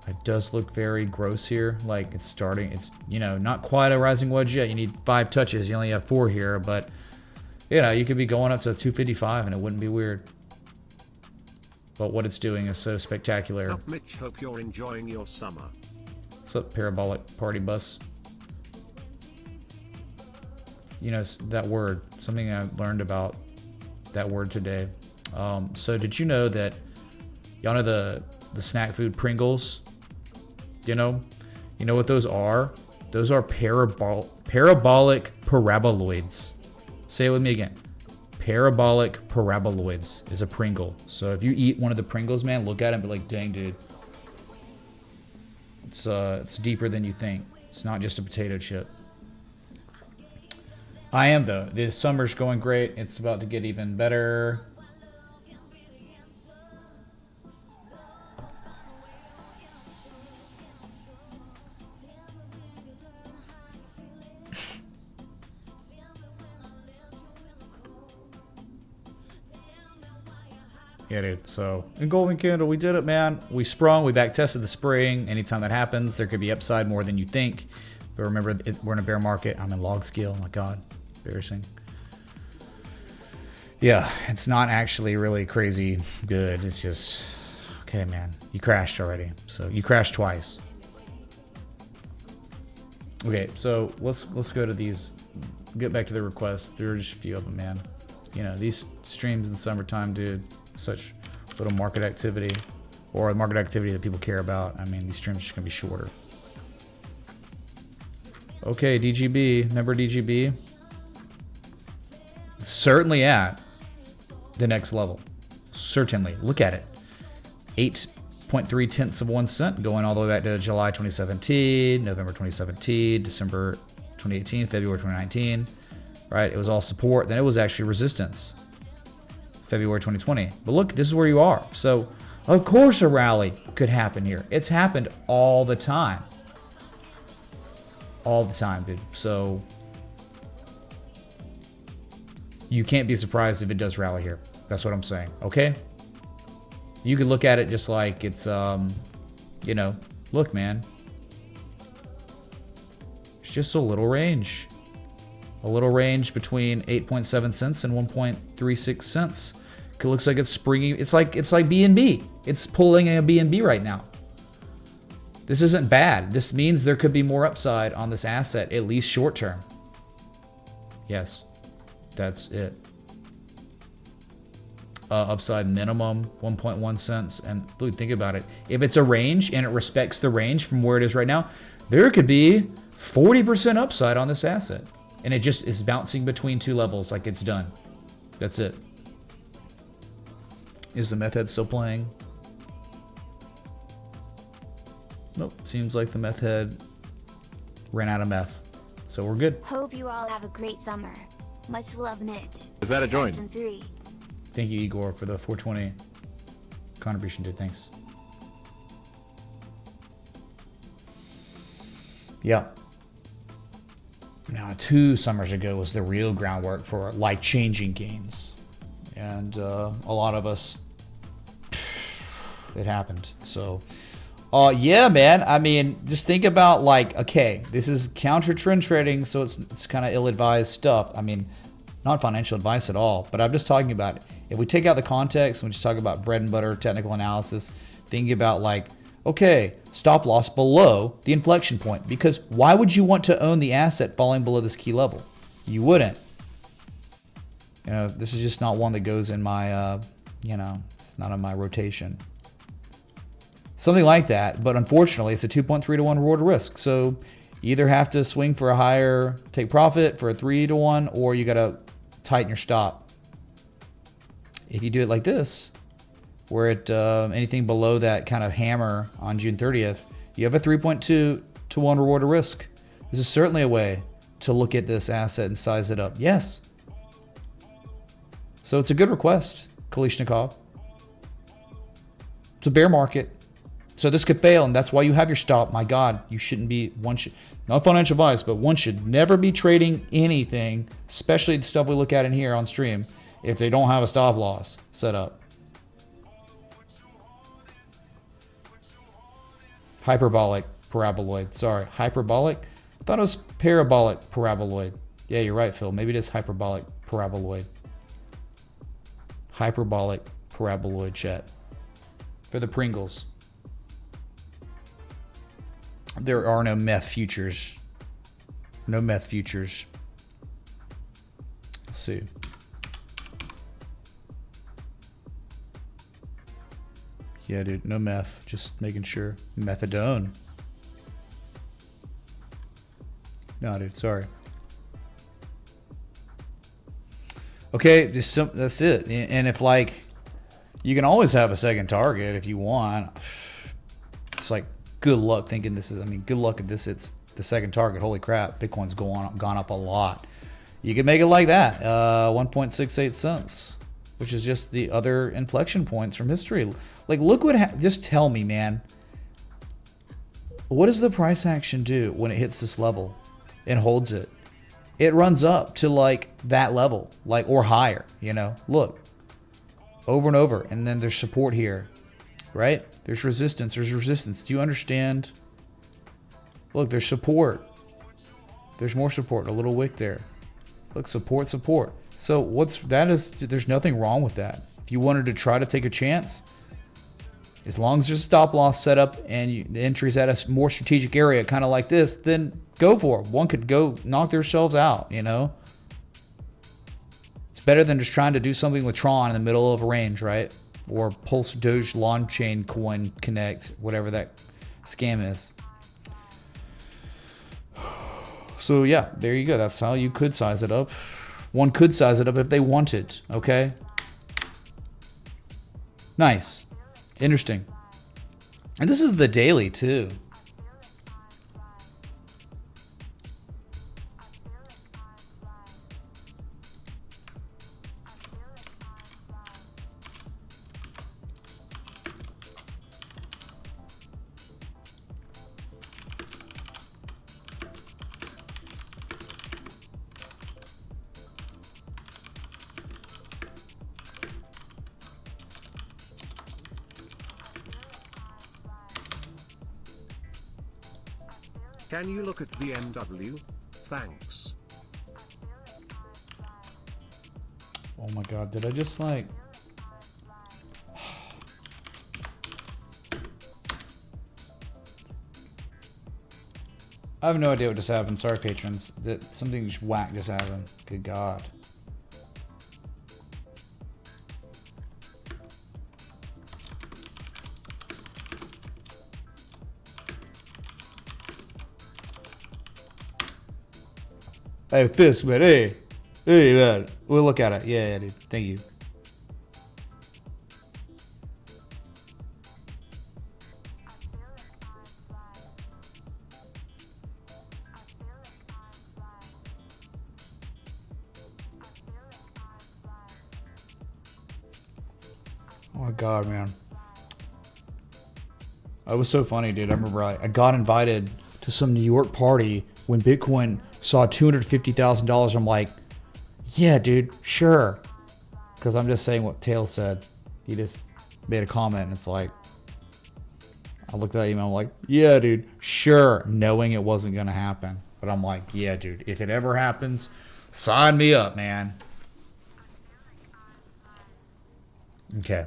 It does look very gross here. Like it's starting, it's, you know, not quite a rising wedge yet. You need 5 touches. You only have 4 here, but you know, you could be going up to 255 and it wouldn't be weird. But what it's doing is so spectacular. Up, Mitch, hope you're enjoying your summer. What's up, parabolic party bus? You know, that word, something I learned about that word today. So did you know that, y'all know the snack food Pringles? You know what those are? Those are parabolic paraboloids. Say it with me again. Parabolic paraboloids is a Pringle. So if you eat one of the Pringles, man, look at it and be like, dang, dude. It's deeper than you think. It's not just a potato chip. I am, though. The summer's going great. It's about to get even better. Yeah, dude. So, in Golden Candle, we did it, man. We sprung. We back tested the spring. Anytime that happens, there could be upside more than you think. But remember, we're in a bear market. I'm in log scale. Oh my God. Embarrassing. Yeah, it's not actually really crazy good. It's just, okay, man. You crashed already. So, you crashed twice. Okay, so let's go to these. Get back to the requests. There are just a few of them, man. You know, these streams in the summertime, dude. Such little market activity, or market activity that people care about. I mean, these streams are just gonna be shorter. Okay, DGB. Remember DGB? Certainly at the next level. Certainly. Look at it. 8.3 tenths of 1 cent, going all the way back to July 2017, November 2017, December 2018, February 2019. Right? It was all support. Then it was actually resistance. February 2020. But look, this is where you are. So, of course a rally could happen here. It's happened all the time. All the time, dude. So, you can't be surprised if it does rally here. That's what I'm saying. Okay? You can look at it just like it's, you know, look, man. It's just a little range. A little range between 8.7 cents and 1.36 cents. It looks like it's springing. It's like B&B. It's pulling a B&B right now. This isn't bad. This means there could be more upside on this asset, at least short term. Yes, that's it. Upside minimum 1.1 cents. And dude, think about it. If it's a range and it respects the range from where it is right now, there could be 40% upside on this asset. And it just is bouncing between two levels like it's done. That's it. Is the meth head still playing? Nope. Seems like the meth head ran out of meth. So we're good. Hope you all have a great summer. Much love, Mitch. Is that a join? Best in 3. Thank you, Igor, for the 420 contribution, dude. Thanks. Yeah. Now, 2 summers ago was the real groundwork for life-changing gains. And a lot of us, it happened. So, yeah, man. I mean, just think about like, okay, this is counter trend trading, so it's kind of ill-advised stuff. I mean, not financial advice at all, but I'm just talking about it. If we take out the context and we just talk about bread and butter technical analysis, thinking about like, okay, stop loss below the inflection point, because why would you want to own the asset falling below this key level? You wouldn't. You know, this is just not one that goes in my, you know, it's not on my rotation. Something like that, but unfortunately, it's a 2.3 to 1 reward to risk. So you either have to swing for a higher take profit for a 3 to 1, or you got to tighten your stop. If you do it like this, where it anything below that kind of hammer on June 30th, you have a 3.2 to 1 reward to risk. This is certainly a way to look at this asset and size it up. Yes. So it's a good request, Kalishnikov. It's a bear market. So this could fail, and that's why you have your stop. My God, you shouldn't be, not financial advice, but one should never be trading anything, especially the stuff we look at in here on stream, if they don't have a stop loss set up. Hyperbolic paraboloid. Sorry, hyperbolic? I thought it was parabolic paraboloid. Yeah, you're right, Phil. Maybe it is hyperbolic paraboloid. Hyperbolic paraboloid, chat. For the Pringles. There are no meth futures. No meth futures. Let's see. Yeah, dude, no meth. Just making sure. Methadone. No, dude, sorry. Okay, that's it. And if, like, you can always have a second target if you want. It's like, good luck thinking this is, I mean, good luck if this it's the second target. Holy crap, Bitcoin's gone up a lot. You can make it like that. 1.68 cents, which is just the other inflection points from history. Like, look what, just tell me, man. What does the price action do when it hits this level and holds it? It runs up to like that level, like, or higher, you know, look, over and over. And then there's support here, right? There's resistance. There's resistance. Do you understand? Look, there's support. There's more support. A little wick there. Look, support, support. So there's nothing wrong with that. If you wanted to try to take a chance, as long as there's a stop loss set up and the entry's at a more strategic area, kind of like this, then go for it. One could go knock themselves out, you know? It's better than just trying to do something with Tron in the middle of a range, right? Or Pulse Doge Lawn Chain Coin Connect, whatever that scam is. So yeah, there you go. That's how you could size it up. One could size it up if they wanted, okay? Nice. Interesting. And this is the daily too. Can you look at VMW? Thanks. Oh my God, did I just like... I have no idea what just happened. Sorry, patrons. That something just whack just happened. Good God. Hey, Fisk, man. Hey, man. We'll look at it. Yeah, dude. Thank you. Oh my God, man. It was so funny, dude. I remember I got invited to some New York party when Bitcoin saw $250,000. I'm like, yeah, dude, sure. Because I'm just saying what Tails said. He just made a comment, and it's like, I looked at that email, I'm like, yeah, dude, sure. Knowing it wasn't going to happen. But I'm like, yeah, dude, if it ever happens, sign me up, man. Okay.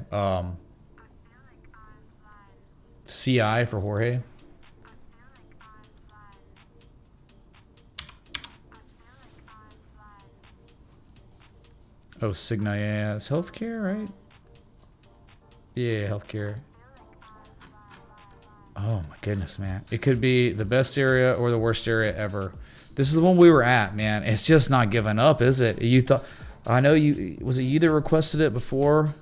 CI for Jorge. Oh, Cigna, yeah. It's healthcare, right? Yeah, healthcare. Oh my goodness, man. It could be the best area or the worst area ever. This is the one we were at, man. It's just not giving up, is it? You thought, I know you, was it you that requested it before?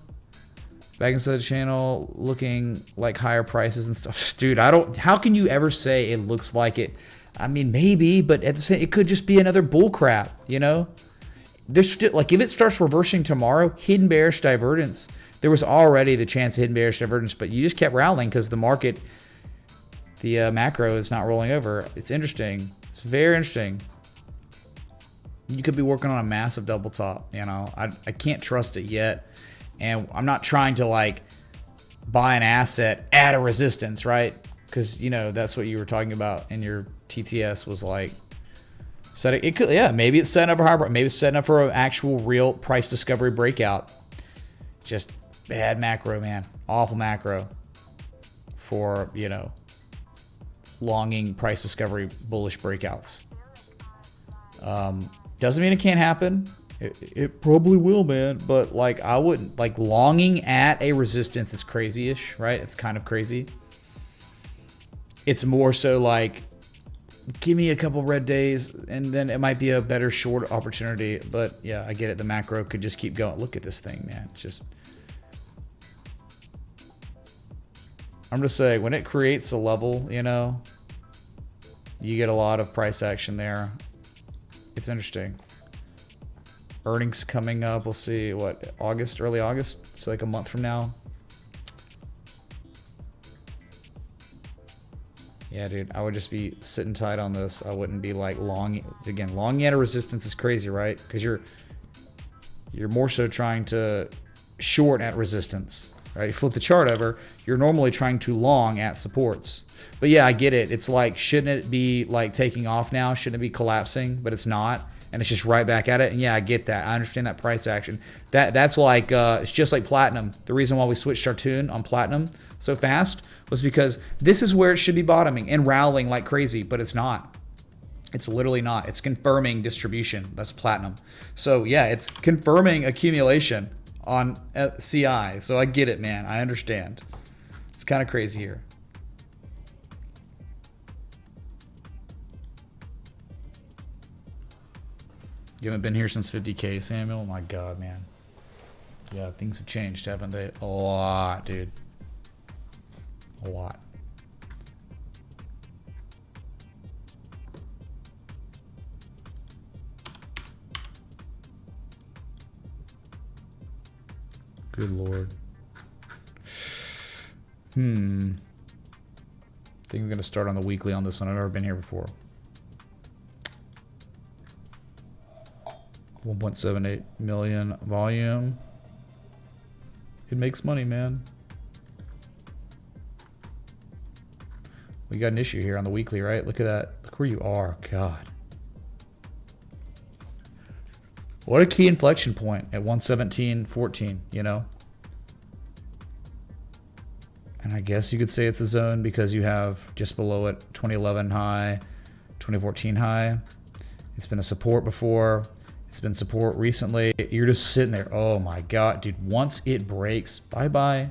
Back inside the channel, looking like higher prices and stuff. Dude, how can you ever say it looks like it? I mean, maybe, but at the same, it could just be another bull crap, you know? There's still, like, if it starts reversing tomorrow, hidden bearish divergence. There was already the chance of hidden bearish divergence, but you just kept rallying because the market, the macro is not rolling over. It's interesting. It's very interesting. You could be working on a massive double top, you know? I can't trust it yet. And I'm not trying to, like, buy an asset at a resistance, right? Because, you know, that's what you were talking about in your TTS was like, it could, yeah, maybe it's setting up a higher, maybe it's setting up for an actual real price discovery breakout. Just bad macro, man. Awful macro for, you know, longing price discovery bullish breakouts. Doesn't mean it can't happen. It probably will, man. But, like, I wouldn't, like, longing at a resistance is crazy-ish, right? It's kind of crazy. It's more so like, give me a couple red days, and then it might be a better short opportunity. But, yeah, I get it. The macro could just keep going. Look at this thing, man. It's just... I'm just saying, when it creates a level, you know, you get a lot of price action there. It's interesting. Earnings coming up. We'll see, what, August, early August? So like a month from now. Yeah, dude, I would just be sitting tight on this. I wouldn't be like long. Again, longing at a resistance is crazy, right? Because you're more so trying to short at resistance, right? You flip the chart over, you're normally trying to long at supports. But yeah, I get it. It's like, shouldn't it be like taking off now? Shouldn't it be collapsing? But it's not. And it's just right back at it. And yeah, I get that. I understand that price action. That's like, it's just like platinum. The reason why we switched our tune on platinum so fast was because this is where it should be bottoming and rallying like crazy, but it's not. It's literally not. It's confirming distribution. That's platinum. So yeah, it's confirming accumulation on CI. So I get it, man. I understand. It's kind of crazy here. You haven't been here since 50K, Samuel? Oh my God, man. Yeah, things have changed, haven't they? A lot, dude. A lot. Good Lord. I think we're going to start on the weekly on this one. I've never been here before. 1.78 million volume. It makes money, man. We got an issue here on the weekly, right? Look at that. Look where you are. God. What a key inflection point at 117.14, you know? And I guess you could say it's a zone because you have just below it 2011 high, 2014 high. It's been a support before. It's been support recently. You're just sitting there. Oh my God, dude. Once it breaks, bye-bye.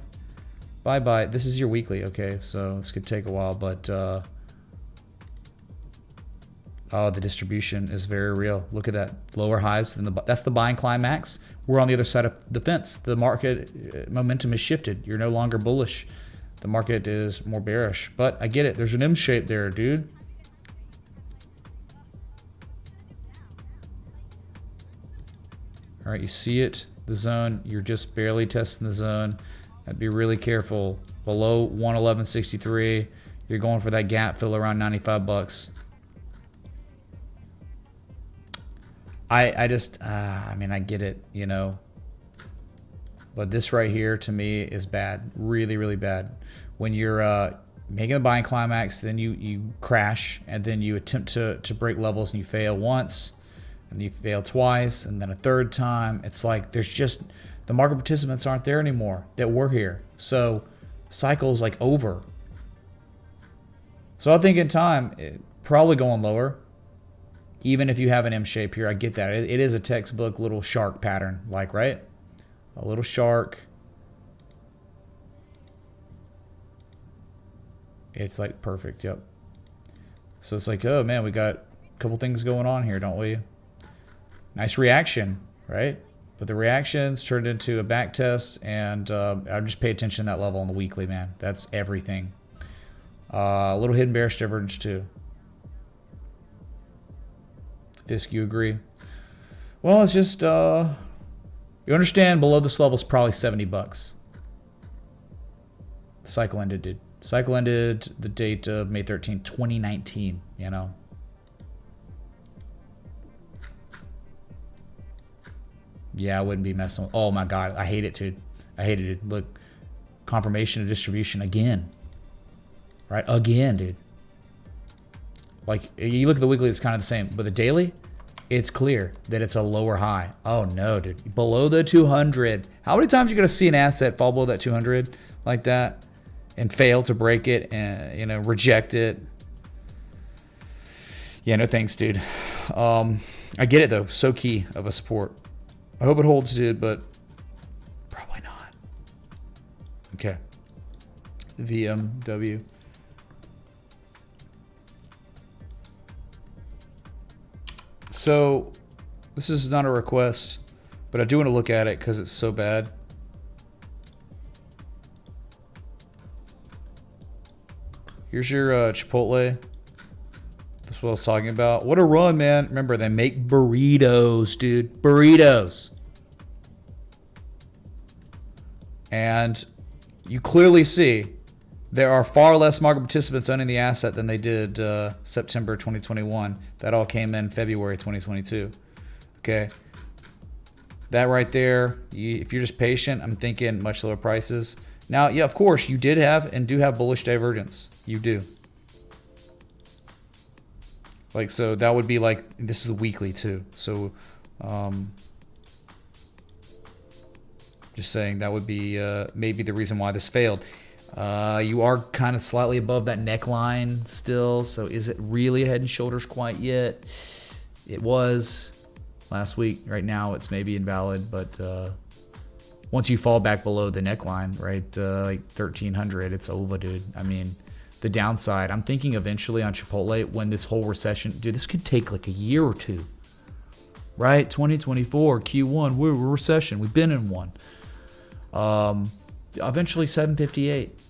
Bye-bye. This is your weekly. Okay, so this could take a while, but oh, the distribution is very real. Look at that. Lower highs than that's the buying climax. We're on the other side of the fence. The market momentum has shifted. You're no longer bullish. The market is more bearish. But I get it. There's an M shape there, dude. All right, you see it, the zone. You're just barely testing the zone. I'd be really careful. Below 111.63, you're going for that gap fill around 95 bucks. I mean, I get it, you know. But this right here, to me, is bad. Really, really bad. When you're making a buying climax, then you crash, and then you attempt to break levels, and you fail once, and you fail twice, and then a third time. It's like there's just, the market participants aren't there anymore that were here. So cycle's like over. So I think in time, probably going lower. Even if you have an M shape here, I get that. It is a textbook little shark pattern, like, right? A little shark. It's like perfect, yep. So it's like, oh man, we got a couple things going on here, don't we? Nice reaction, right? But the reactions turned into a back test, and I just pay attention to that level on the weekly, man. That's everything. A little hidden bearish divergence too. Fisk, you agree? Well, it's just, you understand below this level is probably 70 bucks. The cycle ended, dude. Cycle ended the date of May 13, 2019, you know. Yeah, I wouldn't be messing with, oh my God, I hate it, dude. I hated it. Look, confirmation of distribution again. Right? Again, dude. Like, you look at the weekly, it's kind of the same. But the daily, it's clear that it's a lower high. Oh, no, dude. Below the 200. How many times are you going to see an asset fall below that 200 like that and fail to break it and, you know, reject it? Yeah, no thanks, dude. I get it, though. So key of a support. I hope it holds, dude, but probably not. Okay. VMW. So, this is not a request, but I do want to look at it because it's so bad. Here's your Chipotle. That's what I was talking about. What a run, man. Remember, they make burritos, dude. Burritos. And you clearly see there are far less market participants owning the asset than they did September 2021. That all came in February 2022. Okay. That right there, if you're just patient, I'm thinking much lower prices. Now, yeah, of course, you did have and do have bullish divergence. You do. Like, so that would be like, this is weekly too. So, just saying that would be maybe the reason why this failed. You are kind of slightly above that neckline still. So is it really a head and shoulders quite yet? It was last week. Right now it's maybe invalid, but once you fall back below the neckline, right, like 1300, it's over, dude. I mean, the downside, I'm thinking eventually on Chipotle when this whole recession, dude, this could take like a year or two, right? 2024 Q1, we're recession. We've been in one. Eventually 758.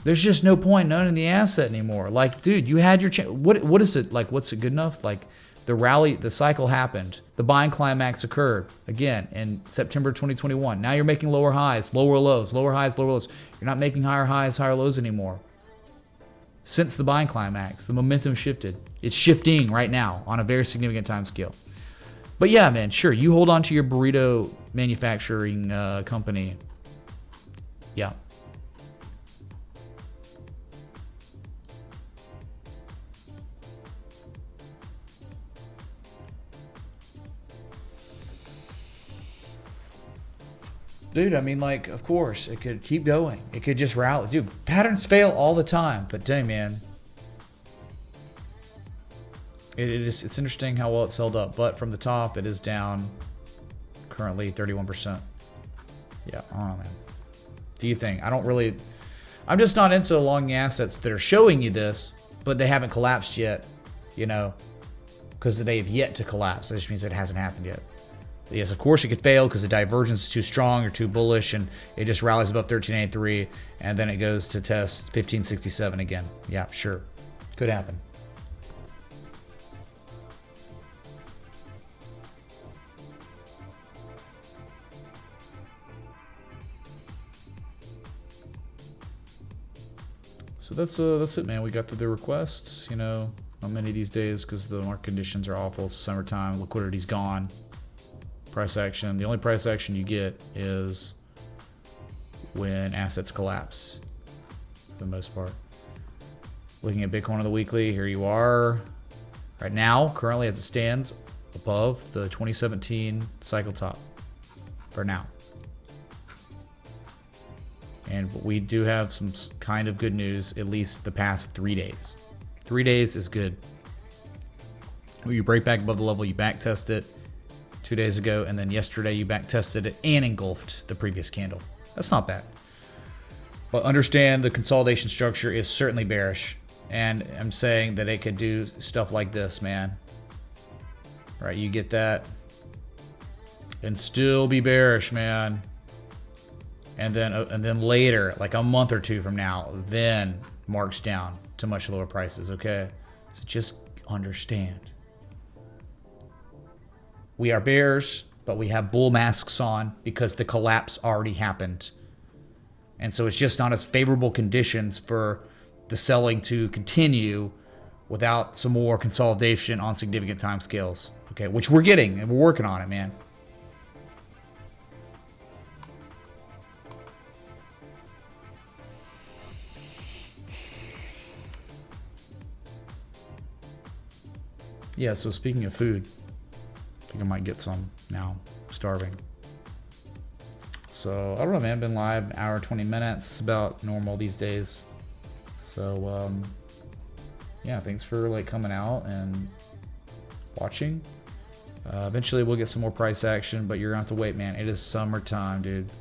There's just no point in owning the asset anymore. Like, dude, you had your chance. What is it like? What's it good enough? Like, the rally, the cycle happened. The buying climax occurred again in September 2021. Now you're making lower highs, lower lows, lower highs, lower lows. You're not making higher highs, higher lows anymore. Since the buying climax, the momentum shifted. It's shifting right now on a very significant time scale. But yeah, man, sure, you hold on to your burrito manufacturing company. Yeah. Dude, I mean, like, of course, it could keep going. It could just rally. Dude, patterns fail all the time. But dang, man. It's interesting how well it's held up, but from the top, it is down currently 31%. Yeah, I don't know, man. Do you think? I'm just not into long assets that are showing you this, but they haven't collapsed yet, you know, because they have yet to collapse. That just means it hasn't happened yet. Yes, of course it could fail because the divergence is too strong or too bullish, and it just rallies above 1383, and then it goes to test 1567 again. Yeah, sure. Could happen. So that's it, man. We got through the requests. You know, not many these days because the market conditions are awful. It's summertime. Liquidity's gone. Price action. The only price action you get is when assets collapse, for the most part. Looking at Bitcoin on the weekly, here you are. Right now, currently as it stands, above the 2017 cycle top. For now. And we do have some kind of good news, at least the past 3 days. 3 days is good. You break back above the level, you back test it 2 days ago, and then yesterday you back tested it and engulfed the previous candle. That's not bad. But understand the consolidation structure is certainly bearish. And I'm saying that it could do stuff like this, man. Right, you get that. And still be bearish, man. And then later, like a month or two from now, then marks down to much lower prices, okay? So just understand. We are bears, but we have bull masks on because the collapse already happened. And so it's just not as favorable conditions for the selling to continue without some more consolidation on significant time scales, okay? Which we're getting, and we're working on it, man. Yeah, so speaking of food, I think I might get some now. I'm starving. So, I don't know, man. Been live an hour, 20 minutes. About normal these days. So, yeah, thanks for, like, coming out and watching. Eventually, we'll get some more price action, but you're going to have to wait, man. It is summertime, dude.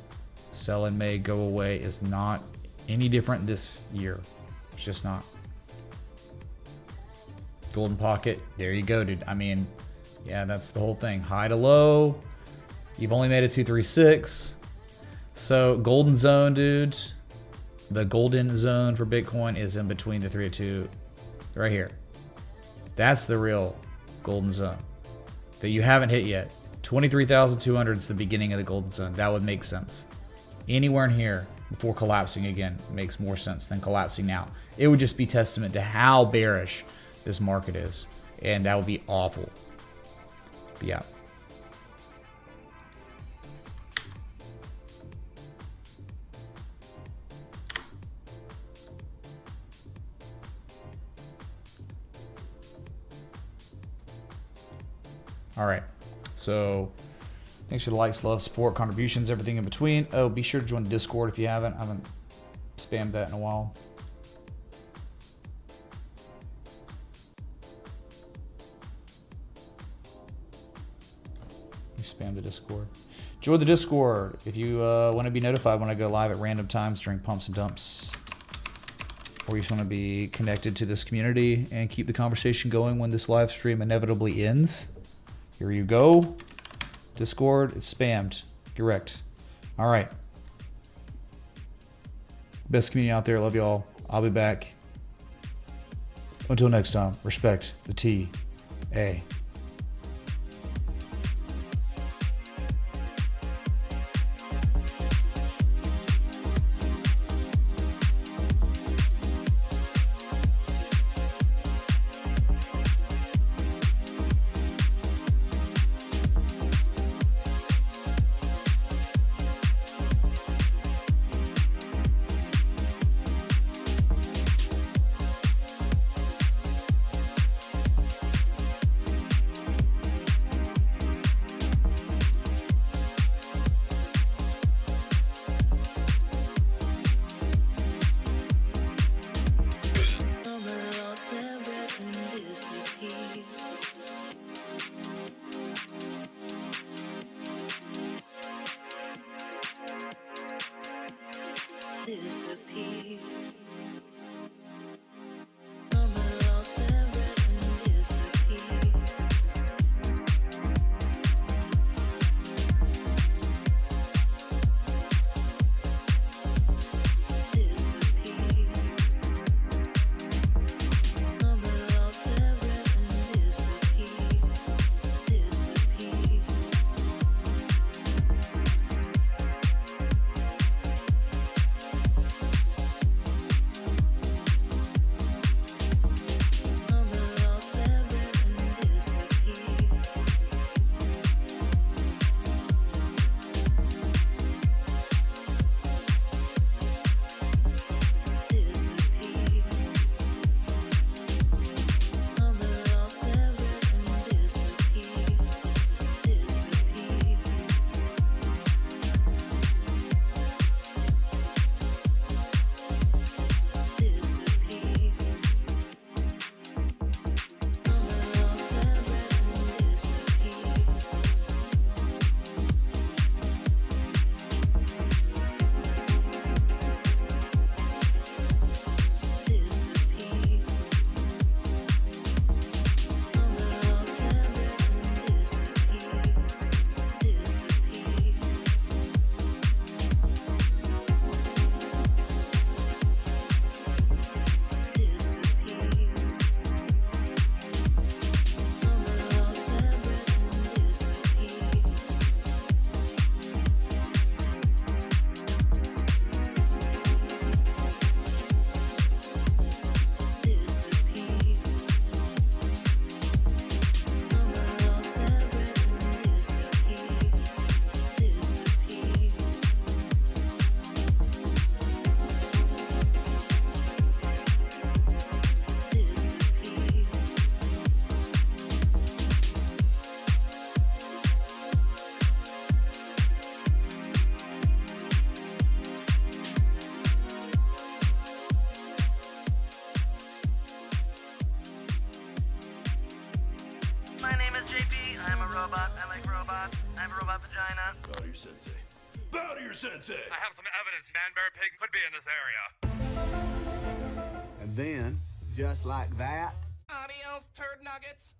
Sell in May, go away is not any different this year. It's just not. Golden pocket, there you go, dude. I mean, yeah, that's the whole thing. High to low. You've only made a 236. So golden zone, dude. The golden zone for Bitcoin is in between the 302 right here. That's the real golden zone that you haven't hit yet. 23,200 is the beginning of the golden zone. That would make sense. Anywhere in here before collapsing again makes more sense than collapsing now. It would just be testament to how bearish this market is, and that would be awful. But yeah. All right. So thanks for the likes, love, support, contributions, everything in between. Oh, be sure to join the Discord if you haven't. I haven't spammed that in a while. Spam the Discord. Join the Discord if you want to be notified when I go live at random times during pumps and dumps, or you just want to be connected to this community and keep the conversation going when this live stream inevitably ends. Here you go. Discord, it's spammed. Correct. All right. Best community out there. Love y'all. I'll be back. Until next time, respect the TA. robot. I like robots. I have a robot vagina. Bow to your sensei. Bow to your sensei! I have some evidence Vanbear Pig could be in this area. And then, just like that, Adios, turd nuggets.